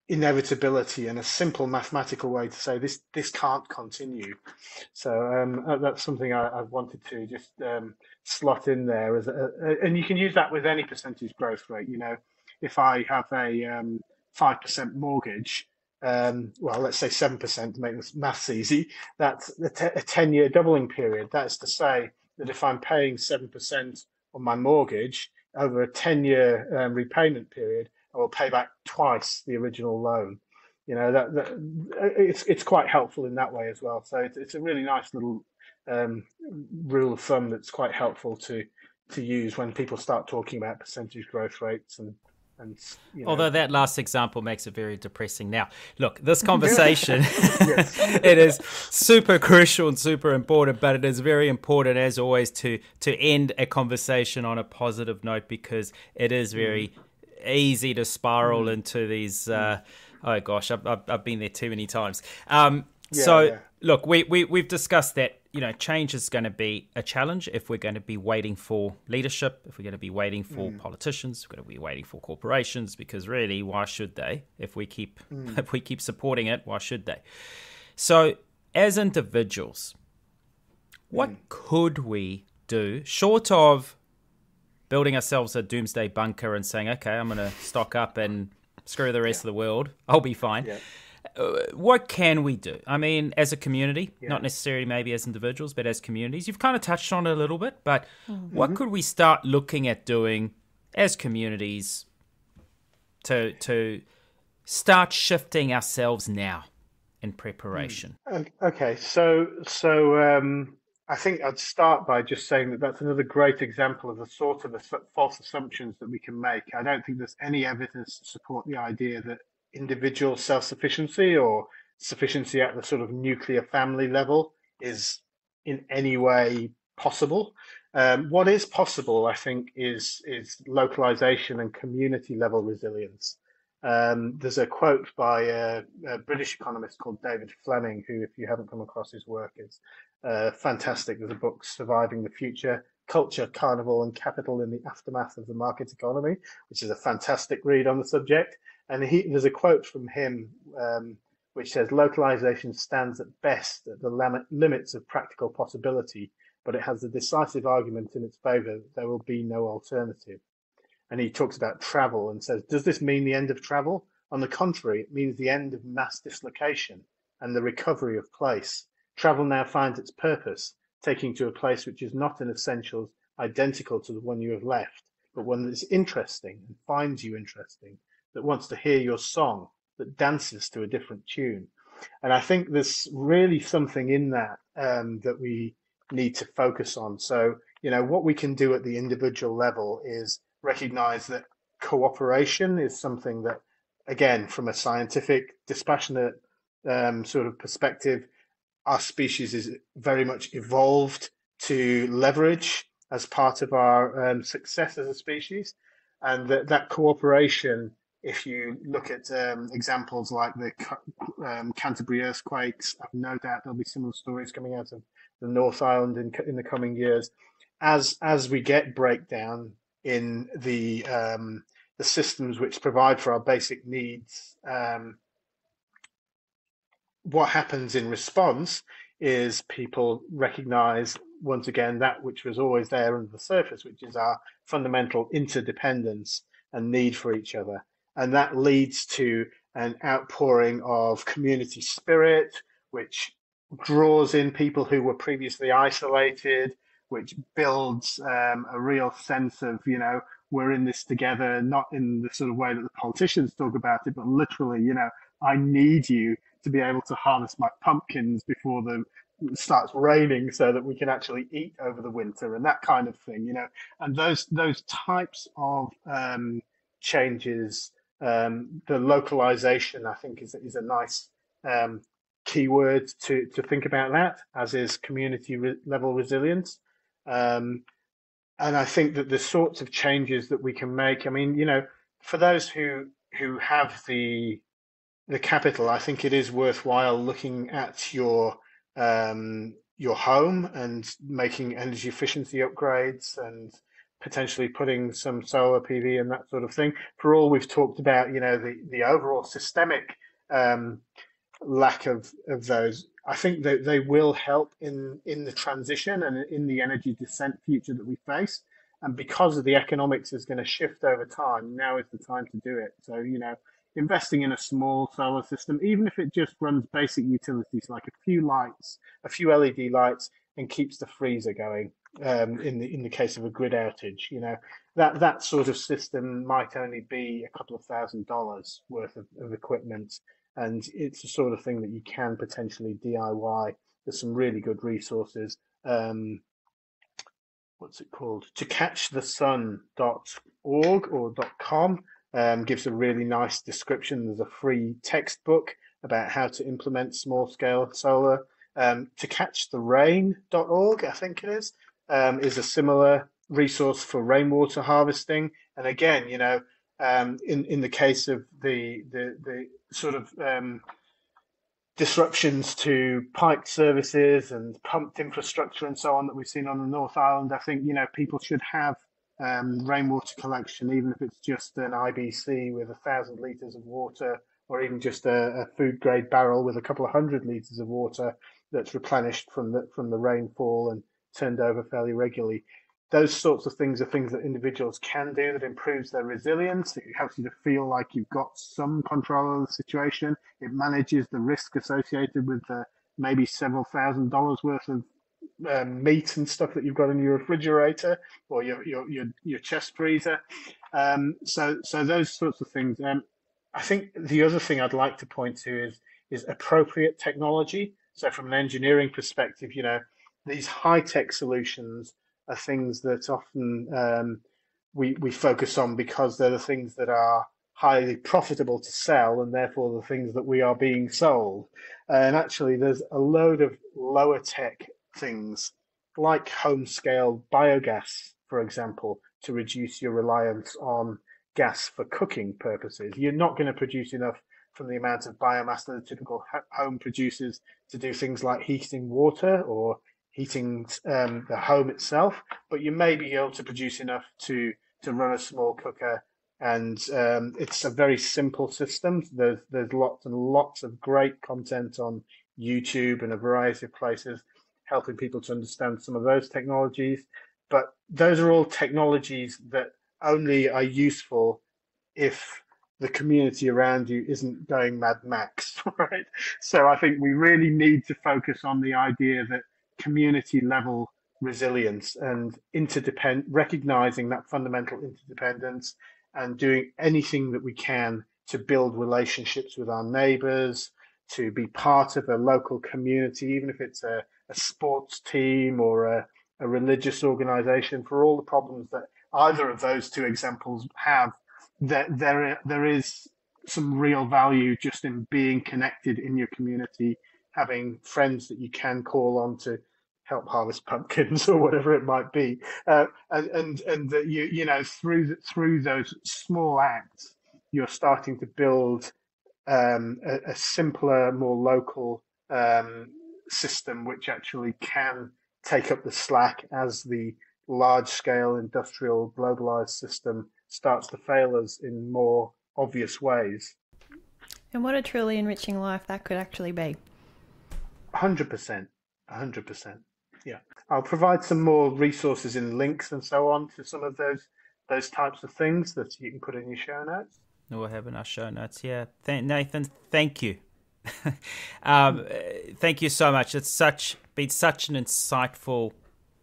inevitability and a simple mathematical way to say this can't continue. So that's something I wanted to just slot in there and you can use that with any percentage growth rate. If I have a 5% mortgage, well, let's say 7% to make this maths easy, that's a 10-year doubling period. That's to say that if I'm paying 7% on my mortgage over a 10-year repayment period, I will pay back twice the original loan. It's quite helpful in that way as well. So it's a really nice little rule of thumb that's quite helpful to use when people start talking about percentage growth rates. And And although that last example makes it very depressing. Now, look, this conversation, it is super crucial and super important, but it is very important, as always, to end a conversation on a positive note, because it is very easy to spiral into these. Oh gosh, I've been there too many times. Look, we've discussed that, change is going to be a challenge if we're going to be waiting for leadership, if we're going to be waiting for politicians, we're going to be waiting for corporations, because really, why should they? If we keep supporting it, why should they? So, as individuals, what could we do short of building ourselves a doomsday bunker and saying, okay, I'm going to stock up and screw the rest of the world, I'll be fine. Yeah. What can we do? I mean, as a community, not necessarily maybe as individuals, but as communities. You've kind of touched on it a little bit, but what could we start looking at doing as communities to start shifting ourselves now in preparation? Okay, so I think I'd start by just saying that that's another great example of the sort of false assumptions that we can make. I don't think there's any evidence to support the idea that individual self-sufficiency or sufficiency at the sort of nuclear family level is in any way possible. What is possible, I think, is localization and community level resilience. There's a quote by a British economist called David Fleming, who, if you haven't come across his work, is fantastic. There's a book, Surviving the Future, Culture, Carnival and Capital in the Aftermath of the Market Economy, which is a fantastic read on the subject. And there's a quote from him which says, localization stands at best at the limits of practical possibility, but it has a decisive argument in its favor that there will be no alternative. And he talks about travel and says, does this mean the end of travel? On the contrary, it means the end of mass dislocation and the recovery of place. Travel now finds its purpose, taking to a place which is not in essentials identical to the one you have left, but one that is interesting and finds you interesting, that wants to hear your song, that dances to a different tune. And I think there's really something in that that we need to focus on. So, what we can do at the individual level is recognize that cooperation is something that, again, from a scientific, dispassionate sort of perspective, our species is very much evolved to leverage as part of our success as a species. And that cooperation, if you look at examples like the Canterbury earthquakes, I've no doubt there'll be similar stories coming out of the North Island in the coming years. As we get breakdown in the systems which provide for our basic needs, what happens in response is people recognize once again that which was always there under the surface, which is our fundamental interdependence and need for each other. And that leads to an outpouring of community spirit, which draws in people who were previously isolated, which builds a real sense of, we're in this together, not in the sort of way that the politicians talk about it, but literally, I need you to be able to harvest my pumpkins before it starts raining so that we can actually eat over the winter and that kind of thing, and those types of changes, the localization, I think, is a nice keyword to think about that, as is community level resilience. And I think that the sorts of changes that we can make, I mean, for those who have the capital, I think it is worthwhile looking at your home and making energy efficiency upgrades and potentially putting some solar PV and that sort of thing. For all we've talked about, the overall systemic lack of those, I think that they will help in the transition and in the energy descent future that we face. And because of the economics is going to shift over time, now is the time to do it. So, investing in a small solar system, even if it just runs basic utilities like a few lights, a few LED lights, and keeps the freezer going in the case of a grid outage, that sort of system might only be a couple of $1,000s worth of equipment. And it's the sort of thing that you can potentially DIY. There's some really good resources. What's it called? To catch the sun.org or .com. gives a really nice description. There's a free textbook about how to implement small-scale solar. tocatchtherain.org, I think it is a similar resource for rainwater harvesting. And again, in the case of the sort of disruptions to piped services and pumped infrastructure and so on that we've seen on the North Island, I think people should have rainwater collection, even if it's just an IBC with 1,000 litres of water, or even just a food grade barrel with a couple of 100 litres of water that's replenished from the rainfall and turned over fairly regularly. Those sorts of things are things that individuals can do that improves their resilience. It helps you to feel like you've got some control of the situation. It manages the risk associated with maybe several $1,000s worth of meat and stuff that you've got in your refrigerator or your chest freezer. So those sorts of things. I think the other thing I'd like to point to is appropriate technology. So from an engineering perspective, these high-tech solutions are things that often we focus on because they're the things that are highly profitable to sell, and therefore the things that we are being sold. And actually, there's a load of lower tech things like home-scale biogas, for example, to reduce your reliance on gas for cooking purposes. You're not going to produce enough from the amount of biomass that a typical home produces to do things like heating water or heating the home itself, but you may be able to produce enough to run a small cooker. And it's a very simple system. There's lots and lots of great content on YouTube and a variety of places helping people to understand some of those technologies. But those are all technologies that only are useful if the community around you isn't going Mad Max, right? So I think we really need to focus on the idea that community level resilience and recognizing that fundamental interdependence and doing anything that we can to build relationships with our neighbors, to be part of a local community, even if it's a sports team or a religious organization, for all the problems that either of those two examples have, that there is some real value just in being connected in your community, having friends that you can call on to help harvest pumpkins or whatever it might be, and that through those small acts, you're starting to build a simpler, more local system, which actually can take up the slack as the large-scale industrial globalized system starts to fail us in more obvious ways. And what a truly enriching life that could actually be. 100%. Yeah. I'll provide some more resources and links and so on to some of those types of things that you can put in your show notes. We'll have in our show notes, yeah. Nathan, thank you. Thank you so much. It's been such an insightful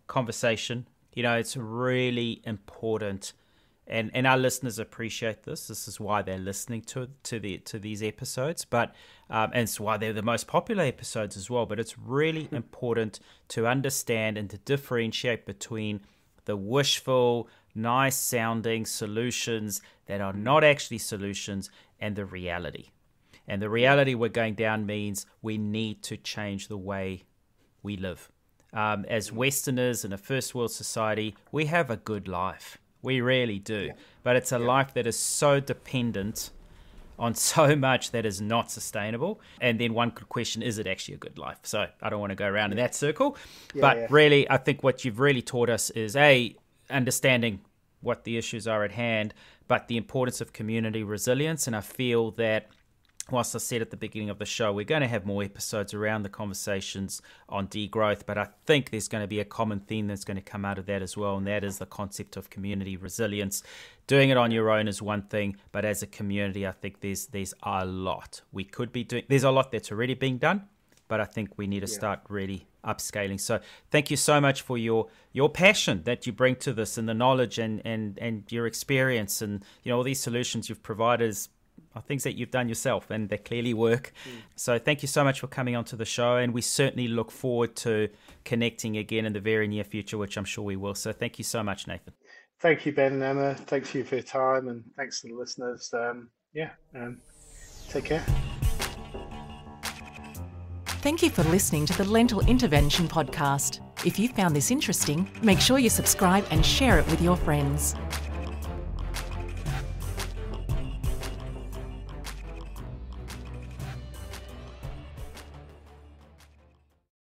conversation. It's really important, and our listeners appreciate this. This is why they're listening to these episodes, but and it's why they're the most popular episodes as well. But it's really important to understand and to differentiate between the wishful, nice-sounding solutions that are not actually solutions and the reality. And the reality we're going down means we need to change the way we live. As Westerners in a first world society, we have a good life. We really do. Yeah. But it's a life that is so dependent on so much that is not sustainable. And then one could question, is it actually a good life? So I don't want to go around in that circle. But really, I think what you've really taught us is, understanding what the issues are at hand, but the importance of community resilience. And I feel that, whilst I said at the beginning of the show, we're going to have more episodes around the conversations on degrowth, but I think there's going to be a common theme that's going to come out of that as well, and that is the concept of community resilience. Doing it on your own is one thing, but as a community, I think there's a lot we could be doing. There's a lot that's already being done, but I think we need to start really upscaling. So thank you so much for your passion that you bring to this, and the knowledge and your experience, and all these solutions you've provided are things that you've done yourself and that clearly work. So thank you so much for coming onto the show, and we certainly look forward to connecting again in the very near future, which I'm sure we will. So thank you so much, Nathan. Thank you, Ben and Emma. Thanks for your time, and thanks to the listeners. Take care. Thank you for listening to the Lentil Intervention Podcast. If you found this interesting, make sure you subscribe and share it with your friends.